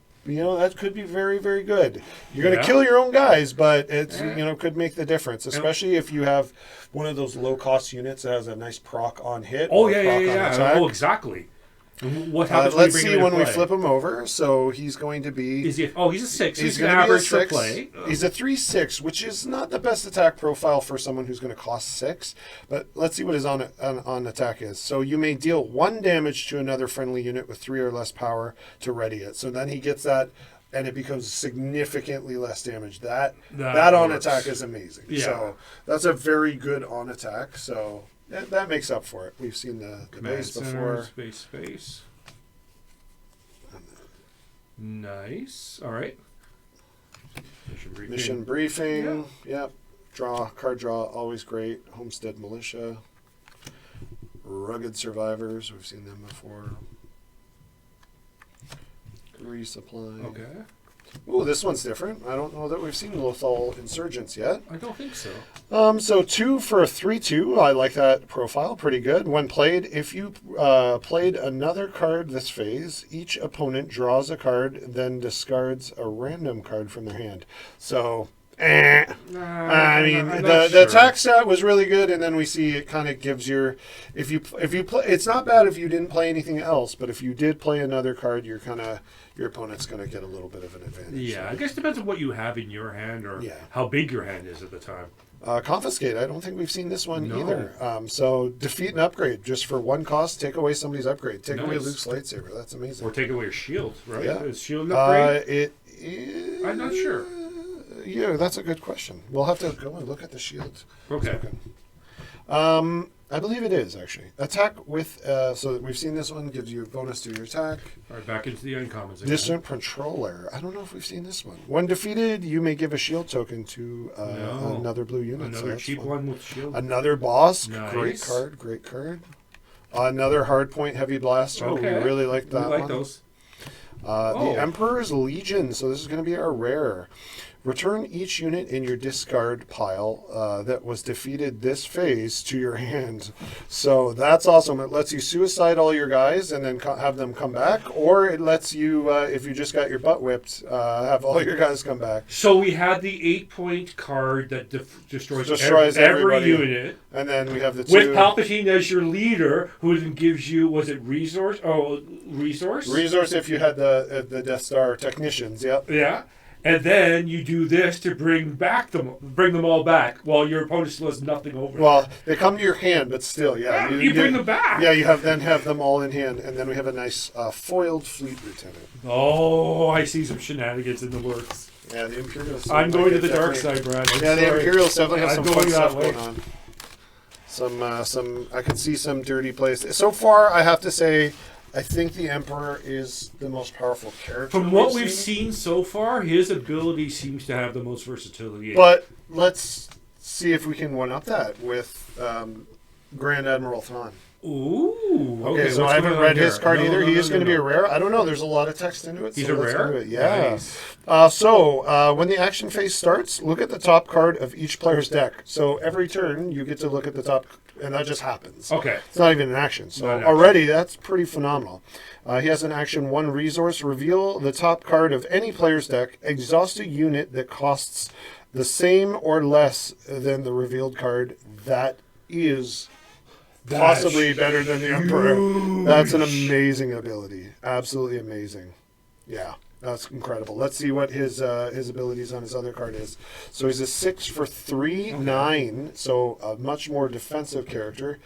be very, very good. You're going to Yeah. kill your own guys, but it's Yeah. could make the difference, especially if you have one of those low cost units that has a nice proc on hit. Oh, or yeah, proc yeah, on yeah. attack. Oh, exactly. And what happens Let's when you see bring him when into we play? flip him over. So he's going to be. He's a 6. He's an going to be a average for 6. play. He's a 3/6, which is not the best attack profile for someone who's going to cost 6. But let's see what his on attack is. So you may deal 1 damage to another friendly unit with 3 or less power to ready it. So then he gets that, and it becomes significantly less damage. That on works. attack is amazing. Yeah. So that's a very good on attack. So that makes up for it. We've seen the Command base center, before. Space. Nice. All right. Mission briefing. Yep. Card draw, always great. Homestead Militia. Rugged Survivors. We've seen them before. Resupply. Okay. Ooh, this one's different. I don't know that we've seen Lothal Insurgents yet. I don't think so. So 2 for a 3/2. I like that profile. Pretty good. When played, if you played another card this phase, each opponent draws a card, then discards a random card from their hand. So, I mean, the attack stat was really good, and then we see it kind of gives your if you play. It's not bad if you didn't play anything else, but if you did play another card, your opponent's going to get a little bit of an advantage. Yeah, I guess it depends on what you have in your hand or Yeah. how big your hand is at the time. Confiscate. I don't think we've seen this one No. either. So defeat and upgrade just for 1 cost. Take away somebody's upgrade. Take away Nice. Luke's lightsaber. That's amazing. Or take away your shield, right? Yeah. Is shield an upgrade? It is, I'm not sure. Yeah, that's a good question. We'll have to go and look at the shield. Okay. I believe it is actually attack with. So we've seen this one gives you a bonus to your attack. All right, back into the uncommons again. Distant Controller. I don't know if we've seen this one. When defeated, you may give a shield token to No. another blue unit. so Another that's cheap fun. one with shield. Another boss. Nice. Great card. Great card. Another hardpoint heavy blaster. Okay. We really like that We like one. those. The Emperor's Legion. So this is going to be our rare. Return each unit in your discard pile that was defeated this phase to your hand. So that's awesome. It lets you suicide all your guys and then have them come back, or it lets you, if you just got your butt whipped, have all your guys come back. So we had the 8-point card that destroys every everybody. unit. And then we have the 2. With Palpatine as your leader, who then gives you, was it resource? Oh, resource? Resource if you had the Death Star technicians, yep. Yeah. And then you do this to bring them all back, while your opponent still has nothing over. Well, they come to your hand, but still, yeah. You bring them back. Yeah, you have them all in hand, and then we have a nice foiled fleet lieutenant. Oh, I see some shenanigans in the works. Yeah, the Imperials. I'm going to the dark side, Brad. Yeah, the Imperials definitely have some fun stuff way. going on. I can see some dirty plays. So far, I have to say, I think the Emperor is the most powerful character. From what we've seen so far, his ability seems to have the most versatility. But let's see if we can one-up that with Grand Admiral Thrawn. Ooh. Okay, so I haven't read his card either. He is going to be a rare. rare. I don't know. There's a lot of text into it. He's so a let's rare? do it. Yeah. Nice. When the action phase starts, look at the top card of each player's deck. So every turn, you get to look at the top, and that just happens. Okay. It's not even an action. So Not an already, that's pretty phenomenal. He has an action 1 resource. Reveal the top card of any player's deck. Exhaust a unit that costs the same or less than the revealed card. That is possibly better than the Emperor. That's an amazing ability. Absolutely amazing. Yeah, that's incredible. Let's see what his abilities on his other card is. So he's a 6 for 3, 9. So a much more defensive character.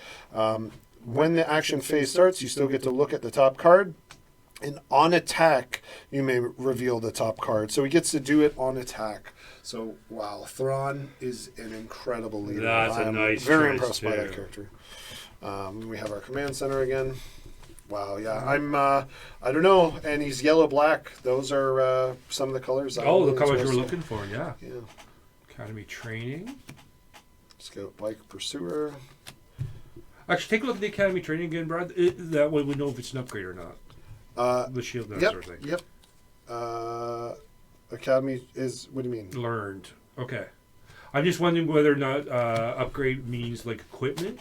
When the action phase starts, you still get to look at the top card. And on attack, you may reveal the top card. So he gets to do it on attack. So, wow, Thrawn is an incredible leader. That's a nice very choice, impressed by that too. character. We have our command center again. Wow, yeah, I don't know, and he's yellow-black. Those are some of the colors. The colors you were looking for, yeah. Yeah. Academy training. Scout Bike Pursuer. Actually, take a look at the Academy training again, Brad. That way we know if it's an upgrade or not. The shield, that sort of thing. Yep. Academy is, what do you mean? Learned. Okay. I'm just wondering whether or not upgrade means like equipment.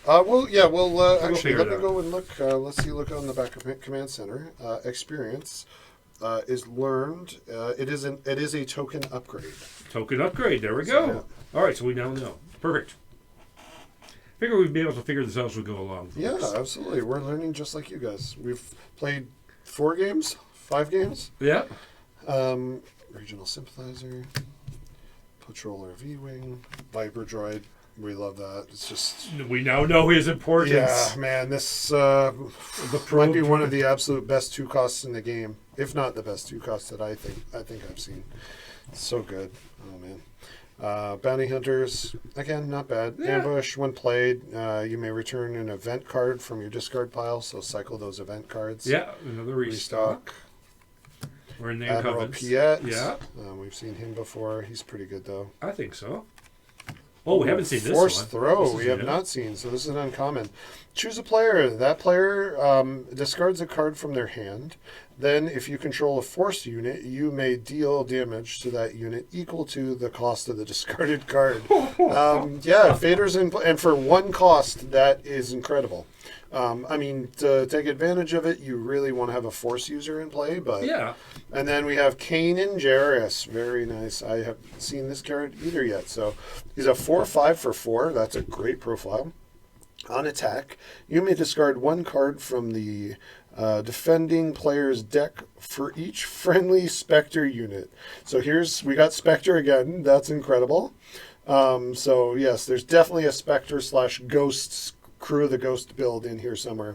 Actually, figure let it me out. go and look. Let's see, look on the back of Command Center. Experience is learned. It is a token upgrade. Token upgrade. There we go. Yeah. All right, so we now know. Perfect. Figure we'd be able to figure this out as we go along. Yeah, absolutely. We're learning just like you guys. We've played 5 games. Yeah. Regional Sympathizer, Patroller V-Wing, Viper Droid. We love that. It's just... We now know his importance. Yeah, man, this might be one of the absolute best 2 costs in the game, if not the best 2 costs that I think I've seen. It's so good. Oh man. Bounty Hunters, again, not bad. Yeah. Ambush, when played, you may return an event card from your discard pile, so cycle those event cards. Yeah, another restock. We're in the Admiral incumbents. Piet. Yeah. We've seen him before. He's pretty good, though. I think so. Oh, we haven't seen this Force one. Throw, This is we have new. not seen, so this is uncommon. Choose a player. That player discards a card from their hand. Then, if you control a Force unit, you may deal damage to that unit equal to the cost of the discarded card. Vader's in, and for 1 cost, that is incredible. To take advantage of it, you really want to have a Force user in play, but Yeah. And then we have Kanan Jarrus. Very nice. I haven't seen this card either yet. So he's a 4/5 for 4. That's a great profile. On attack, you may discard 1 card from the defending player's deck for each friendly Spectre unit. So we got Spectre again. That's incredible. So yes, there's definitely a Spectre / Ghosts Crew of the Ghost build in here somewhere.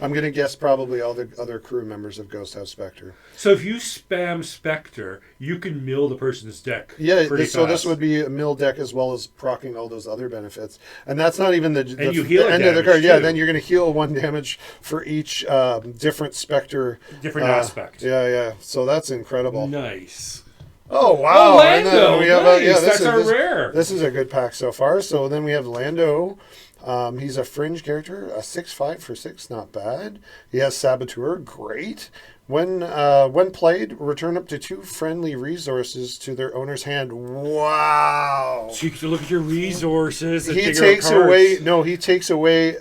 I'm going to guess probably all the other crew members of Ghost have Spectre. So if you spam Spectre, you can mill the person's deck. Yeah, pretty so this fast. would be a mill deck as well as proccing all those other benefits. And that's not even the you heal end of the damage, card. Yeah, too. then you're going to heal 1 damage for each different Spectre. Different aspect. Yeah. So that's incredible. Nice. Oh, wow. Oh, And Lando. then we have Nice. this That's our is, rare. This is a good pack so far. So then we have Lando. He's a fringe character, a 6/5 for 6, not bad. He has Saboteur, great. When played, return up to 2 friendly resources to their owner's hand. Wow! So you can look at your resources. And He figure out takes cards. away. No, he takes away.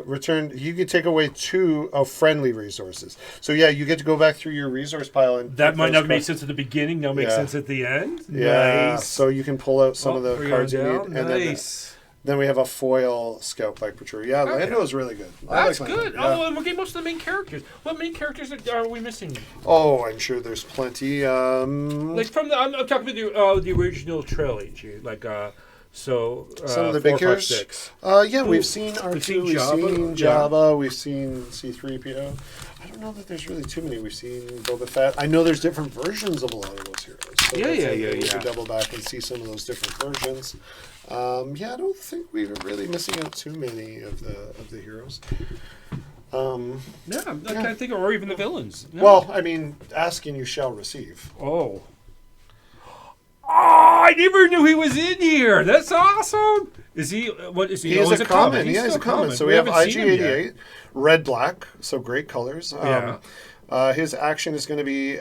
Return. You can take away 2 of friendly resources. So yeah, you get to go back through your resource pile and That pick might those not make cards. sense at the beginning. Now makes Yeah. sense at the end. Yeah. Nice. So you can pull out some of the we're cards you going need, down. and then Nice. Then we have a foil Scout Bike Patrol. Yeah, Okay. Lando is really good. That's Lando, good. yeah. Oh, and we're getting most of the main characters. What main characters are we missing? Oh, I'm sure there's plenty. Like from the, I'm talking about the original trilogy, like some of the 4, big 5, characters? 6. Yeah, we've seen R2, we've seen Jabba, we've seen C-3PO. I don't know that there's really too many. We've seen Boba Fett. I know there's different versions of a lot of those heroes. So we can double back and see some of those different versions. Yeah, I don't think we're really missing out too many of the heroes. Yeah, I can't think of, or even the villains. No. Well, I mean, ask and you shall receive. Oh, I never knew he was in here. That's awesome. Is he? What is he? He is he's a common. He's Yeah, he's a common. So we have haven't seen him yet. IG-88, red, black, so great colors. Yeah. His action is going to be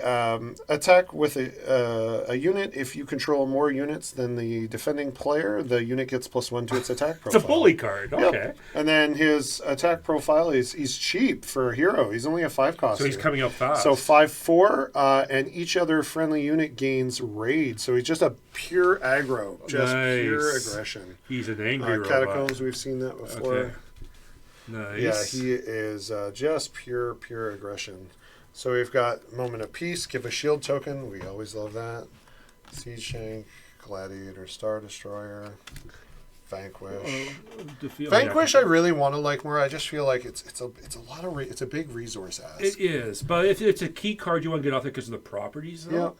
attack with a unit. If you control more units than the defending player, the unit gets +1 to its attack profile. It's a bully card. Yep. Okay. And then his attack profile he's cheap for a hero. He's only a 5 cost. So he's coming out fast. So 5/4, and each other friendly unit gains raid. So he's just a pure aggro, just pure aggression. He's an angry robot. Catacombs, we've seen that before. Okay. Nice. Yeah, he is just pure aggression. So we've got Moment of Peace, give a shield token. We always love that. Siege Shank, Gladiator, Star Destroyer, Vanquish. Vanquish, I really want to like more. I just feel like it's a lot of it's a big resource ask. It is, but if it's a key card, you want to get off there because of the properties. Though, Yeah.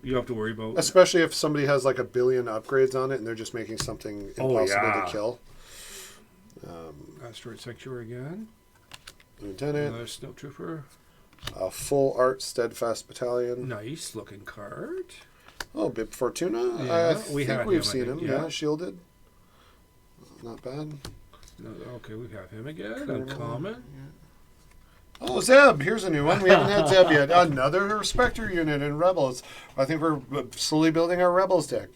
you don't have to worry about. Especially if somebody has like 1 billion upgrades on it and they're just making something impossible to kill. Asteroid Sanctuary again. Lieutenant. Another Snowtrooper. A full art Steadfast Battalion. Nice looking card. Oh, Bib Fortuna. Yeah, I think we've seen him. Yeah, shielded. Not bad. No, okay, we have him again. Uncommon. Yeah. Oh, Zeb. Here's a new one. We haven't had Zeb yet. Another Spectre unit in Rebels. I think we're slowly building our Rebels deck.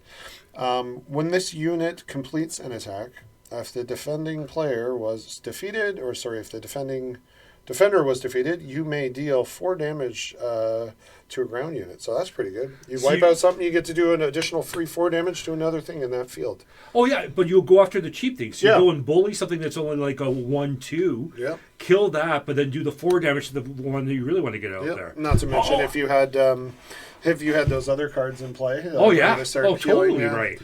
When this unit completes an attack, if the defending player was defeated, if the defender was defeated, you may deal 4 damage to a ground unit. So that's pretty good. You wipe out something, you get to do an additional free 4 damage to another thing in that field. Oh, yeah, but you'll go after the cheap things. So you go and bully something that's only like a 1/2. Yeah. Kill that, but then do the 4 damage to the one that you really want to get out there. Not to mention if you had those other cards in play. Totally right.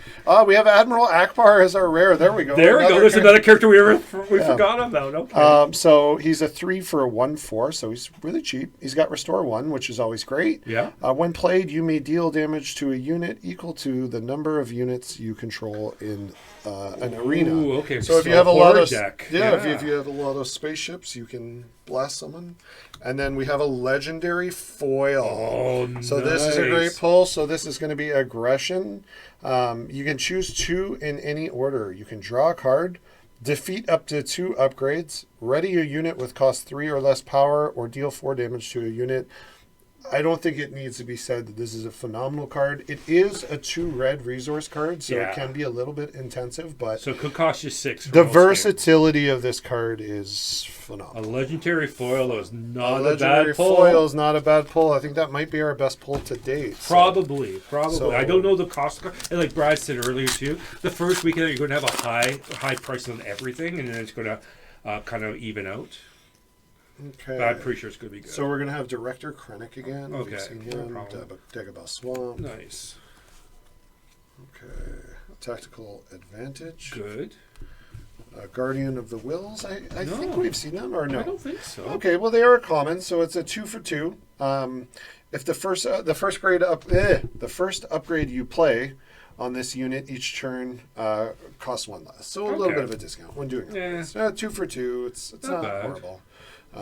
We have Admiral Akbar as our rare. There we go. There's another character we forgot about. Okay. So he's a 3 for a 1/4, so he's really cheap. He's got Restore 1, which is always great. Yeah. When played, you may deal damage to a unit equal to the number of units you control in an arena. Ooh, okay. So if you have a lot of deck. if you have a lot of spaceships, you can blast someone. And then we have a legendary foil. Oh, nice. So this is a great pull. So this is going to be aggression. You can choose 2 in any order. You can draw a card, defeat up to 2 upgrades, ready a unit with cost 3 or less power, or deal 4 damage to a unit. I don't think it needs to be said that this is a phenomenal card. It is a 2 red resource card, so it can be a little bit intensive, but so it could cost you 6. The versatility of this card is phenomenal. A legendary foil is not a bad pull. Foil is not a bad pull. I think that might be our best pull to date. Probably. So, I don't know the cost. And like Brad said earlier too, the first weekend you're going to have a high price on everything, and then it's going to kind of even out. Okay. But I'm pretty sure it's going to be good. So we're going to have Director Krennic again. Okay. We've seen him. Dagobah Swamp. Nice. Okay. Tactical Advantage. Good. Guardian of the Wills. I think we've seen them, or no? I don't think so. Okay, well they are common, so it's a 2 for 2. If the first upgrade you play on this unit each turn costs 1 less, so a little bit of a discount when doing it. 2 for 2. It's not horrible.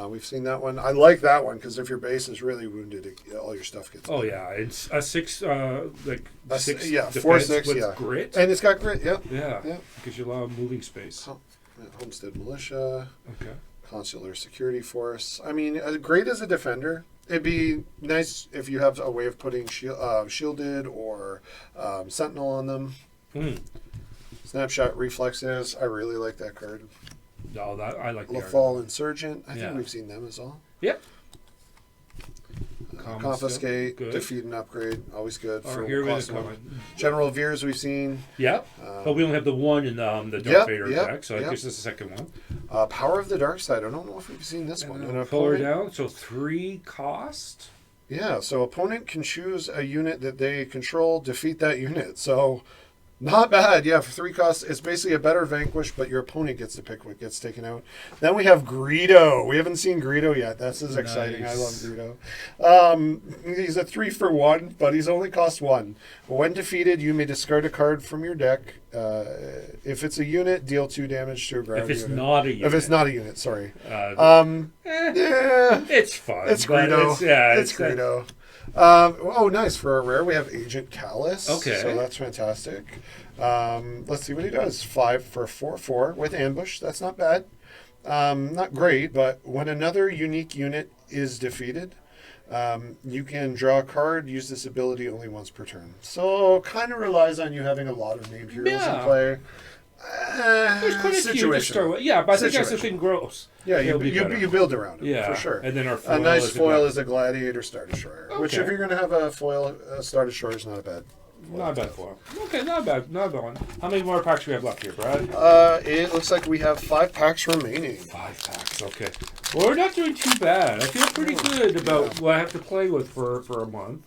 We've seen that one. I like that one because if your base is really wounded, all your stuff gets. Oh yeah, it's a 6 6. Yeah, 4/6. With grit. And it's got grit. Yeah. Yeah. Gives you a lot of moving space. Homestead Militia. Okay. Consular Security Force. I mean, great as a defender. It'd be nice if you have a way of putting shielded or sentinel on them. Snapshot Reflexes. I really like that card. No, I like the Lafal Insurgent. I think we've seen them as well. Yep. Confiscate, Good. defeat and upgrade, always good. Or For here we cost go. one. General Veers we've seen. Yep. But we only have the one in the Darth Yep, Vader yep, deck, so I yep. guess this is the second one. Power of the Dark Side. I don't know if we've seen this one. An Pull her opponent- down, so 3 cost. Yeah, so opponent can choose a unit that they control, defeat that unit. So not bad. Yeah, for 3 costs, it's basically a better Vanquish, but your opponent gets to pick what gets taken out. Then we have Greedo. We haven't seen Greedo yet. This is exciting. I love Nice. Greedo. He's a 3 for 1, but he's only cost 1. When defeated, you may discard a card from your deck. If it's a unit, deal 2 damage to a ground If it's unit. not a unit. If it's not a unit, sorry. Eh, Yeah. it's fun. It's but Greedo. It's it's Greedo. Oh, nice. For a rare, we have Agent Callus. Okay. So that's fantastic. Let's see what he does. 5 for 4/4 with Ambush. That's not bad. Not great, but when another unique unit is defeated, you can draw a card, use this ability only once per turn. So kind of relies on you having a lot of named heroes in Yeah. play. There's quite a few to Situation. start with. Yeah, but I think that's the Situation. thing grows. Yeah, It'll be better. you build around it, Yeah, for sure. and then our A foil nice is a foil gla- is a Gladiator Star Destroyer, which Okay. if you're going to have a foil Star Destroyer is not a bad. Not a bad foil. Okay, not bad. Not a bad one. How many more packs do we have left here, Brad? It looks like we have 5 packs remaining. 5 packs. Okay. Well, we're not doing too bad. I feel pretty good about what I have to play with for a month.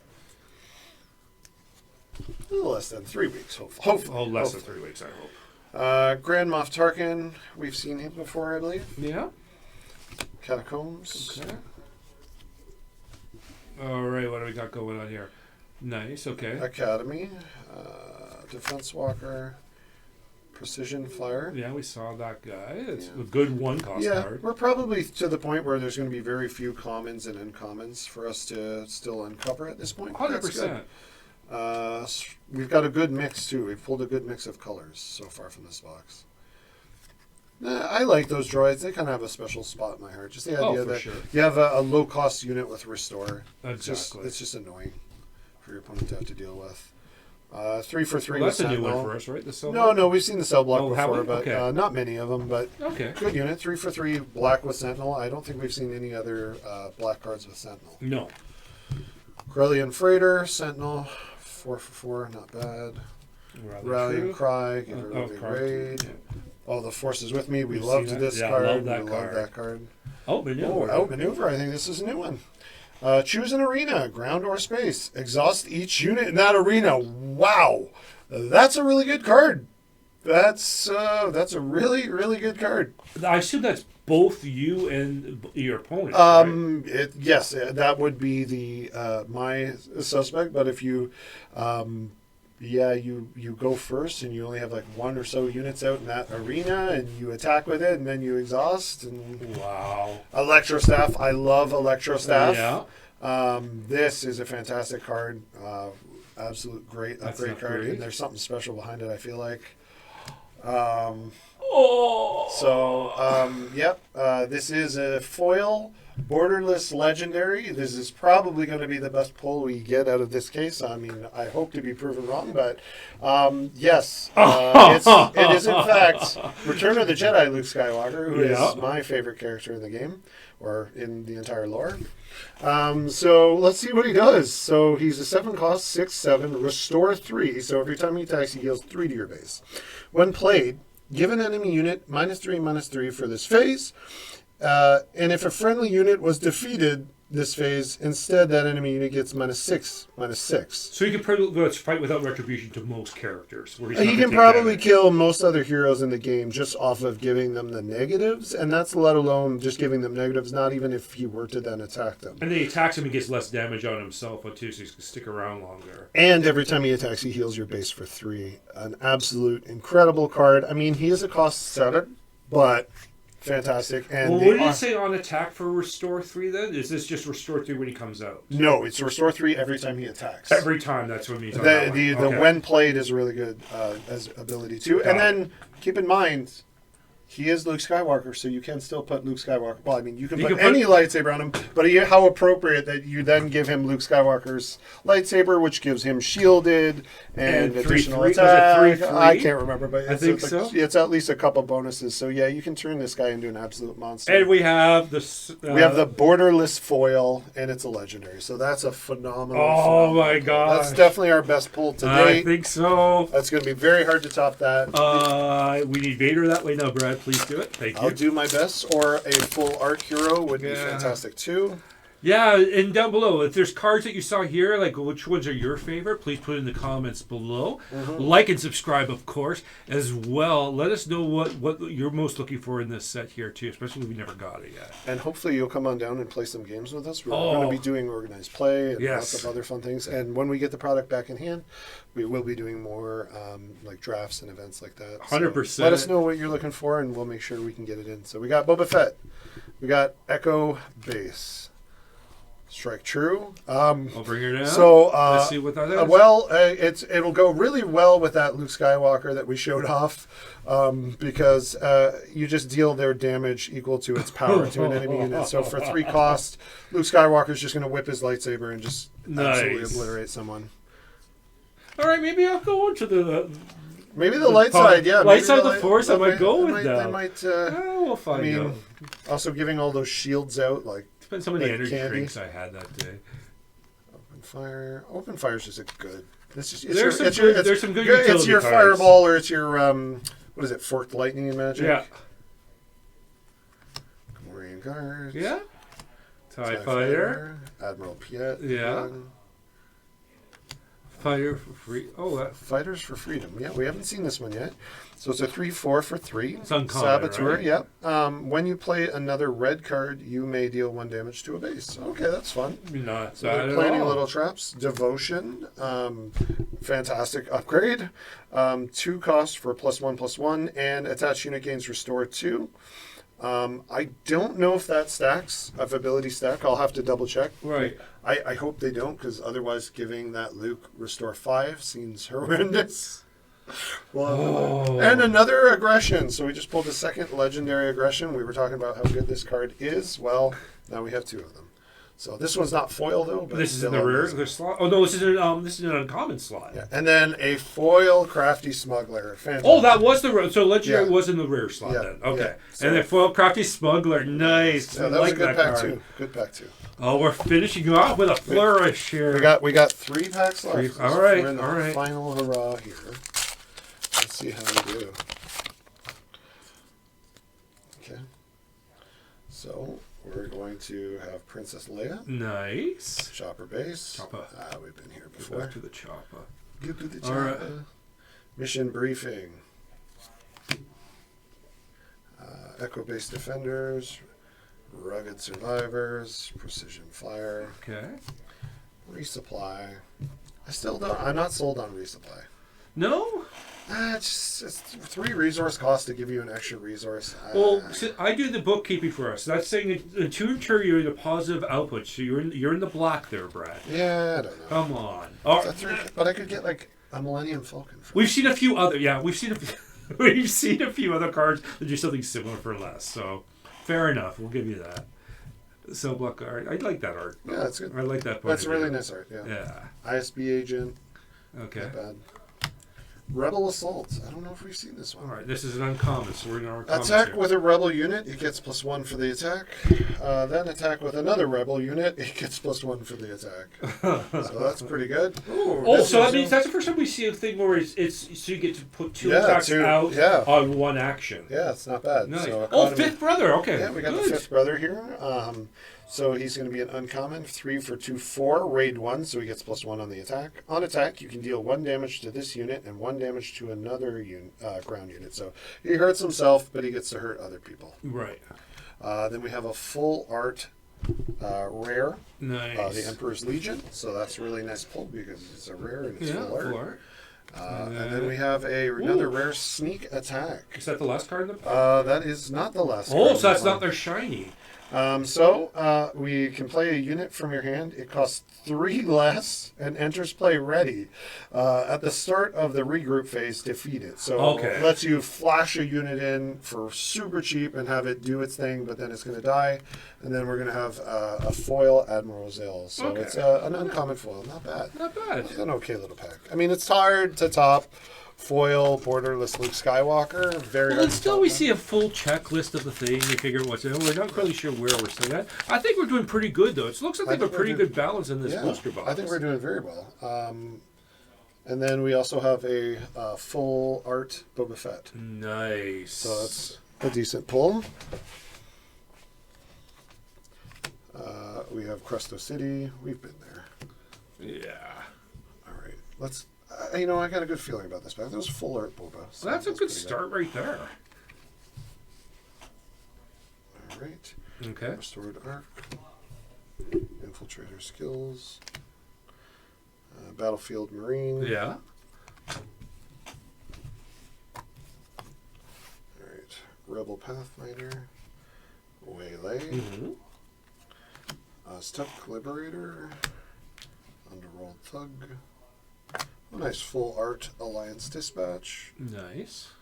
A little less than 3 weeks, hopefully. Oh, less than 3 weeks, I hope. Grand Moff Tarkin, we've seen him before, I believe. Yeah. Catacombs. Okay. All right. What do we got going on here? Nice. Okay. Academy. Defense Walker. Precision Flyer. Yeah, we saw that guy. It's Yeah. a good 1 cost Yeah, card. we're probably to the point where there's going to be very few commons and uncommons for us to still uncover at this point. 100%. We've got a good mix too. We've pulled a good mix of colors so far from this box. I like those droids. They kind of have a special spot in my heart. Just the idea for that sure. you have a low-cost unit with Restore. Exactly. It's just annoying for your opponent to have to deal with. 3 for 3 Well, that's with a new one Sentinel. for us, right? The silver? No, we've seen the cell block Oh, have before, we? but Okay. not many of them. But Okay. good unit. 3 for 3 black with Sentinel. I don't think we've seen any other black cards with Sentinel. No. Corellian Freighter, Sentinel, 4 for 4, not bad. Rallying Cry, give it a big raid. Yeah. All the forces with me. We We've loved seen that. this Yeah, card. love that we card. love that card. Outmaneuver. Outmaneuver. I think this is a new one. Choose an arena, ground or space. Exhaust each unit in that arena. Wow, that's a really good card. That's a really, really good card. I assume that's both you and your opponent. right? Yes, that would be the my suspect. But if you, you go first, and you only have like 1 or so units out in that arena, and you attack with it, and then you exhaust. And Wow. Electro Staff, I love Electro Staff. Yeah. This is a fantastic card. Absolute great That's upgrade not card, great. and there's something special behind it. I feel like. This is a foil borderless legendary. This is probably going to be the best pull we get out of this case. I mean, I hope to be proven wrong, but yes, it is in fact Return of the Jedi Luke Skywalker, who Yeah. is my favorite character in the game, or in the entire lore. So let's see what he does. So he's a 7 cost, 6/7, restore 3. So every time he attacks, he heals 3 to your base. When played, give an enemy unit -3/-3 for this phase. And if a friendly unit was defeated this phase, instead that enemy unit gets -6/-6. So you can pretty much fight without retribution to most characters. Where he's not He gonna can take probably damage. kill most other heroes in the game just off of giving them the negatives, and that's let alone just giving them negatives, not even if he were to then attack them. And then he attacks him, he gets less damage on himself, too, so he can stick around longer. And every time he attacks, he heals your base for 3. An absolute incredible card. I mean, he is a cost 7, but fantastic. And Well, they what did are- it say on attack for Restore 3 then? Is this just Restore 3 when he comes out? No, it's restore 3 every time he attacks. Every time, that's what it means on that The one. Okay. when played is really good as ability too. Got And it. then keep in mind, He is Luke Skywalker, so you can still put Luke Skywalker. Well, I mean, you can You put can put- any lightsaber on him, but how appropriate that you then give him Luke Skywalker's lightsaber, which gives him shielded and And 3/3 additional was it attack. 3/3? I can't remember, but think so. It's at least a couple bonuses. So yeah, you can turn this guy into an absolute monster. And we have the. We have the borderless foil, and it's a legendary. So that's a phenomenal. Oh phenomenal my pull. gosh. That's definitely our best pull to I date. think so. That's going to be very hard to top that. We need Vader that way now, Brad. Please do it. Thank you. I'll do my best. Or a full arc hero would be Yeah. fantastic too. Yeah, and down below, if there's cards that you saw here, like which ones are your favorite, please put it in the comments below. Like and subscribe, of course, as well. Let us know what you're most looking for in this set here, too, especially if we never got it yet. And hopefully you'll come on down and play some games with us. We're Oh. going to be doing organized play and Yes. lots of other fun things. And when we get the product back in hand, we will be doing more like drafts and events like that. So 100%. let us know what you're looking for, and we'll make sure we can get it in. So we got Boba Fett. We got Echo Base. Strike True. I'll bring her down. So let's see what that is. it'll go really well with that Luke Skywalker that we showed off, because you just deal their damage equal to its power to an enemy unit. So for 3 cost, Luke Skywalker's just going to whip his lightsaber and just absolutely Nice. obliterate someone. All right, maybe I'll go into the Maybe the light side, yeah. Light maybe side of the light- Force, I might go with They that. might. we'll find I mean, out. also giving all those shields out, like Depends how many like energy candy. drinks I had that day. open fire. Open fire is just a good. It's just, There's some good It's utility your cards. fireball, or it's your what is it? Forked lightning in Magic. Yeah. Marine Guards. Yeah. TIE Fighter. Admiral Piet. Yeah. Fire for free. Oh, that. Fighters for Freedom. Yeah, we haven't seen this one yet. So it's a 3/4 for 3. It's uncommon, Saboteur, right? yep. When you play another red card, you may deal 1 damage to a base. Okay, that's fun. Not So bad they're at planning all. little traps. Devotion, fantastic upgrade. 2 cost for +1/+1, and attached unit gains restore 2. I don't know if that stacks, if ability stack. I'll have to double check. Right. I hope they don't, because otherwise giving that Luke restore 5 seems horrendous. Well, and another aggression. So we just pulled the second legendary aggression. We were talking about how good this card is. Well, now we have 2 of them. So this one's not foil though. But This is in still the rare amazing. the slot. Oh no, this is an uncommon slot. Yeah. And then a foil crafty smuggler. Fantastic. Oh, that was the rare. So legendary Yeah. was in the rare slot Yeah, then. Okay. yeah. So- And then foil crafty smuggler. Nice. Yeah, I that was like a good that pack card. too. Good pack too. Oh, we're finishing off with a flourish here. We got 3 packs left. Three- all right, We're in the all right. final hurrah here. Let's see how we do. Okay. So we're going to have Princess Leia, Nice. Chopper Base. Chopper. We've been here Go before. back to the chopper. Get to the All right. chopper. Mission briefing. Echo Base Defenders, Rugged Survivors, Precision Fire, Okay. Resupply. I still don't. I'm not sold on resupply. No? It's 3 resource cost to give you an extra resource. Well, so I do the bookkeeping for us. That's saying that to ensure you're in a positive output. So you're in the black there, Brad. yeah, I don't know. Come on. Oh, That's right. But I could get like a Millennium Falcon. For we've seen a few other. Yeah, we've seen a few. We've seen a few other cards that do something similar for less. So fair enough. We'll give you that. So block art. I like that art. Yeah, that's good. I like that. point That's of really view. nice art. Yeah. Yeah. ISB agent. Okay. Not bad. Rebel Assault. I don't know if we've seen this All one. right. This is an uncommon. So we're in our comments Attack here. with a rebel unit, it gets +1 for the attack. Then attack with another rebel unit, it gets +1 for the attack. So that's pretty good. Oh, so that means that's the first time we see a thing where it's so you get to put 2 Yeah, attacks 2, out yeah. on 1 action. Yeah, it's not bad. Nice. So Oh, economy- fifth brother. Okay. Yeah, we got Good. the 5th brother here. So he's going to be an uncommon, 3 for 2/4, raid 1, so he gets +1 on the attack. On attack, you can deal 1 damage to this unit and 1 damage to another ground unit. So he hurts himself, but he gets to hurt other people. Right. Then we have a full art rare, Nice. the Emperor's Legion. So that's a really nice pull because it's a rare and it's Yeah. full art. Full art. And then we have another rare Sneak Attack. Is that the last card in the That is not the last Oh, card. so that's not their shiny. We can play a unit from your hand. It costs 3 less and enters play ready. At the start of the regroup phase, defeat it. So it lets you flash a unit in for super cheap and have it do its thing, but then it's going to die. And then we're going to have a foil Admiral Zale. So it's an uncommon foil. Not bad. Not bad. It's an okay little pack. I mean, it's tired to top. Foil, borderless Luke Skywalker. Very well, until we see a full checklist of the thing, we figure out what's in it. We're not really sure where we're sitting at. I think we're doing pretty good, though. It looks like they have a pretty good balance in this booster box. I think we're doing very well. And then we also have a full art Boba Fett. Nice. So that's a decent pull. We have Cresto City. We've been there. Yeah. All right. Let's... I got a good feeling about this pack. That was full art Boba. So that's a good start right there. All right. Okay. Restored Arc. Infiltrator Skills. Battlefield Marine. Yeah. All right. Rebel Pathfinder. Waylay. Mm-hmm. Stuck Liberator. Underworld Thug. A nice full art Alliance Dispatch. Nice.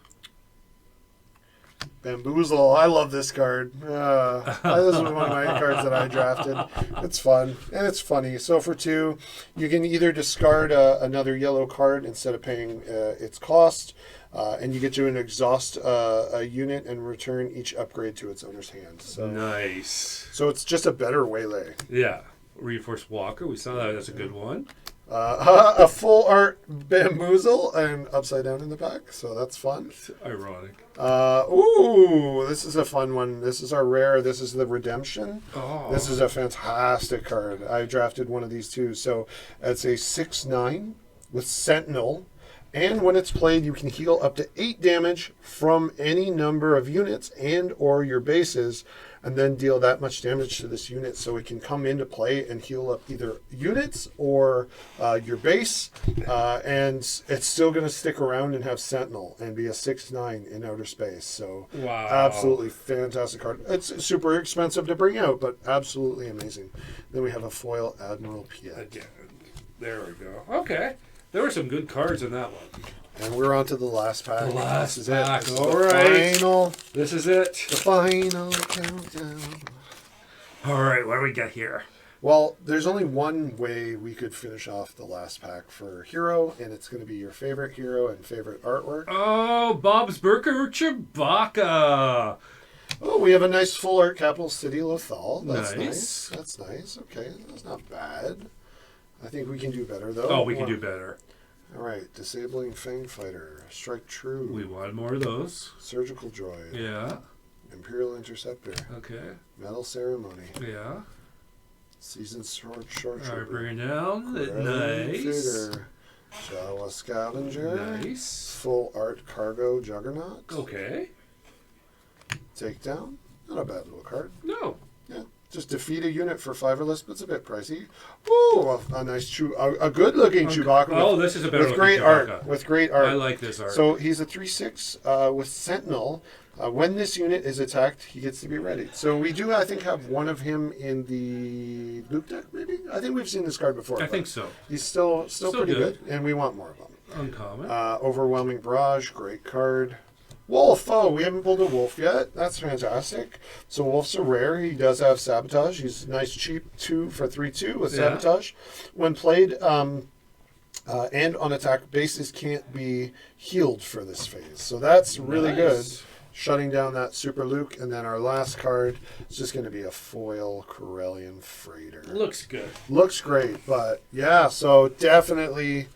Bamboozle. I love this card. This is one of my cards that I drafted. It's fun and it's funny. So for 2, you can either discard another yellow card instead of paying its cost, and you get to exhaust a unit and return each upgrade to its owner's hand. So nice. So it's just a better Waylay. Yeah. Reinforced Walker. We saw that. That's a good one. A full art Bamboozle and upside down in the pack, so that's fun. Ironic. Ooh, this is a fun one. This is our rare. This is the Redemption. Oh. This is a fantastic card. I drafted one of these too. So it's a 6/9 with Sentinel, and when it's played, you can heal up to 8 damage from any number of units and or your bases, and then deal that much damage to this unit, so it can come into play and heal up either units or your base, and it's still going to stick around and have Sentinel and be a 6/9 in outer space. So wow, absolutely fantastic card. It's super expensive to bring out, but absolutely amazing. Then we have a foil Admiral Piet. Again, there we go. Okay, there were some good cards in that one. And we're on to the last pack. The last this is pack. It. This All is the right. Final. This is it. The final countdown. All right, what do we got here? Well, there's only one way we could finish off the last pack for hero, and it's going to be your favorite hero and favorite artwork. Oh, Bob's Burger Chewbacca. Oh, we have a nice full art Capital City Lothal. That's Nice. nice. That's nice. Okay, that's not bad. I think we can do better, though. Oh, we can do better. All right, Disabling Fang Fighter, Strike True. We wanted more of those. Surgical Droid. Yeah. Imperial Interceptor. Okay. Metal Ceremony. Yeah. Seasoned Short All right, Trooper. bring it down. Corellian Nice. Fitter, Jawa Scavenger. Nice. Full art Cargo Juggernaut. Okay. Takedown. Not a bad little card. No. Yeah. Just defeat a unit for 5 or less, but it's a bit pricey. Ooh, a nice a good looking Chewbacca. Oh, this is a better with great looking Chewbacca. art. With great art. I like this art. So he's a 3/6 with Sentinel. When this unit is attacked, he gets to be ready. So we do, I think, have one of him in the Luke deck, maybe? I think we've seen this card before. I think so. He's still pretty good. good, and we want more of him. Uncommon. Overwhelming Barrage, great card. Wolf, oh, we haven't pulled a Wolf yet. That's fantastic. So Wolf's a rare. He does have Sabotage. He's nice, cheap 2 for 3/2 with Sabotage. When played and on attack, bases can't be healed for this phase. So that's really good. Shutting down that Super Luke. And then our last card is just going to be a foil Corellian Freighter. Looks good. Looks great, but yeah, so definitely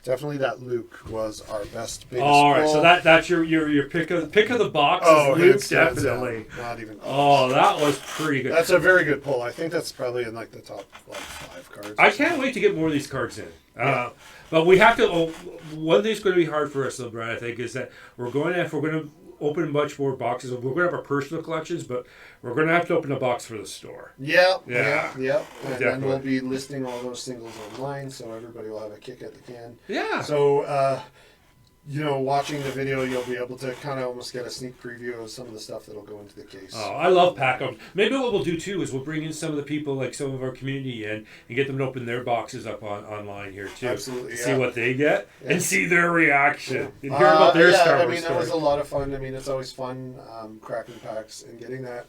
that Luke was our biggest All right, pull. so that's your pick of the box. Oh, is Luke, hands down, definitely. not even close. Oh, that was pretty good. That's a very good pull. I think that's probably in like the top 5 cards. I can't wait to get more of these cards in. But we have to. One thing's going to be hard for us, though, Brad. I think is that if we're going to open much more boxes. We're going to have our personal collections, but we're going to have to open a box for the store. Yeah. And Definitely. then we'll be listing all those singles online, so everybody will have a kick at the can. Yeah. So, watching the video, you'll be able to kind of almost get a sneak preview of some of the stuff that'll go into the case. Oh, I love pack open. Maybe what we'll do too is we'll bring in some of the people, like some of our community, and get them to open their boxes up online here too. Absolutely, See what they get and see their reaction. Yeah. And hear about their Star I Wars mean, that was a lot of fun. I mean, it's always fun cracking packs and getting that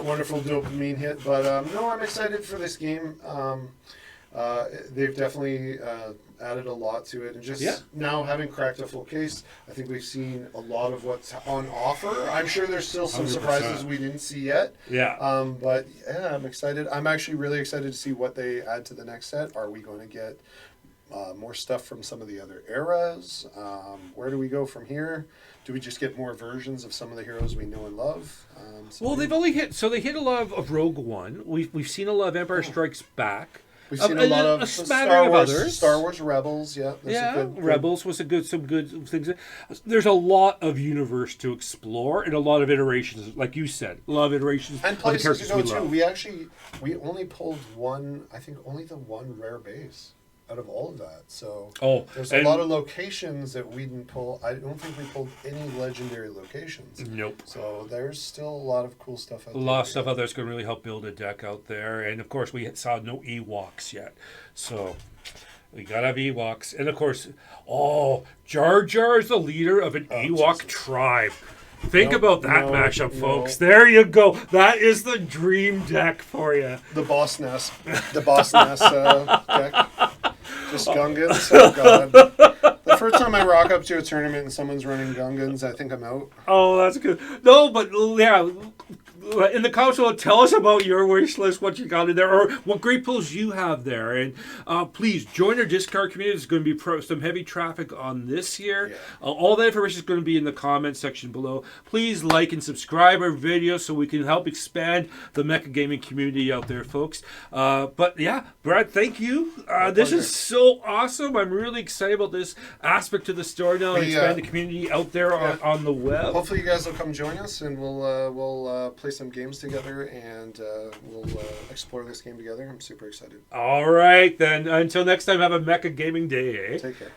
wonderful dopamine hit. But no, I'm excited for this game. They've definitely added a lot to it, and just now having cracked a full case, I think we've seen a lot of what's on offer. I'm sure there's still some 100%. surprises we didn't see yet. Yeah. But yeah, I'm excited. I'm actually really excited to see what they add to the next set. Are we going to get more stuff from some of the other eras? Where do we go from here? Do we just get more versions of some of the heroes we know and love? Well, they've only hit a lot of Rogue One. We've seen a lot of Empire Strikes Back. We've seen a lot of a smattering of others. Star Wars Rebels, Rebels was some good things. There's a lot of universe to explore and a lot of iterations, like you said, a lot of iterations and of the places characters to go we love. too. We only pulled one, I think only the one rare base out of all of that. So there's a lot of locations that we didn't pull. I don't think we pulled any legendary locations. Nope. So there's still a lot of cool stuff out there. A lot of stuff out there that's going to really help build a deck out there. And of course, we saw no Ewoks yet. So we got to have Ewoks. And of course, Jar Jar is the leader of an Ewok tribe. Think about that mashup, folks. There you go. That is the dream deck for you. The Boss Nest deck. Just Gungans. Oh, God. The first time I rock up to a tournament and someone's running Gungans, I think I'm out. Oh, that's good. No, but yeah, in the console, tell us about your wish list, what you got in there, or what great pulls you have there. And please join our Discard community. There's going to be some heavy traffic on this year. All that information is going to be in the comments section below. Please like and subscribe our videos so we can help expand the mecha gaming community out there, folks. But yeah, Brad, thank you. This is so awesome. I'm really excited about this aspect of the story now and expand the community out there on the web. Hopefully you guys will come join us and we'll play some games together and we'll explore this game together. I'm super excited. All right, then. Until next time, have a mecha gaming day. Take care.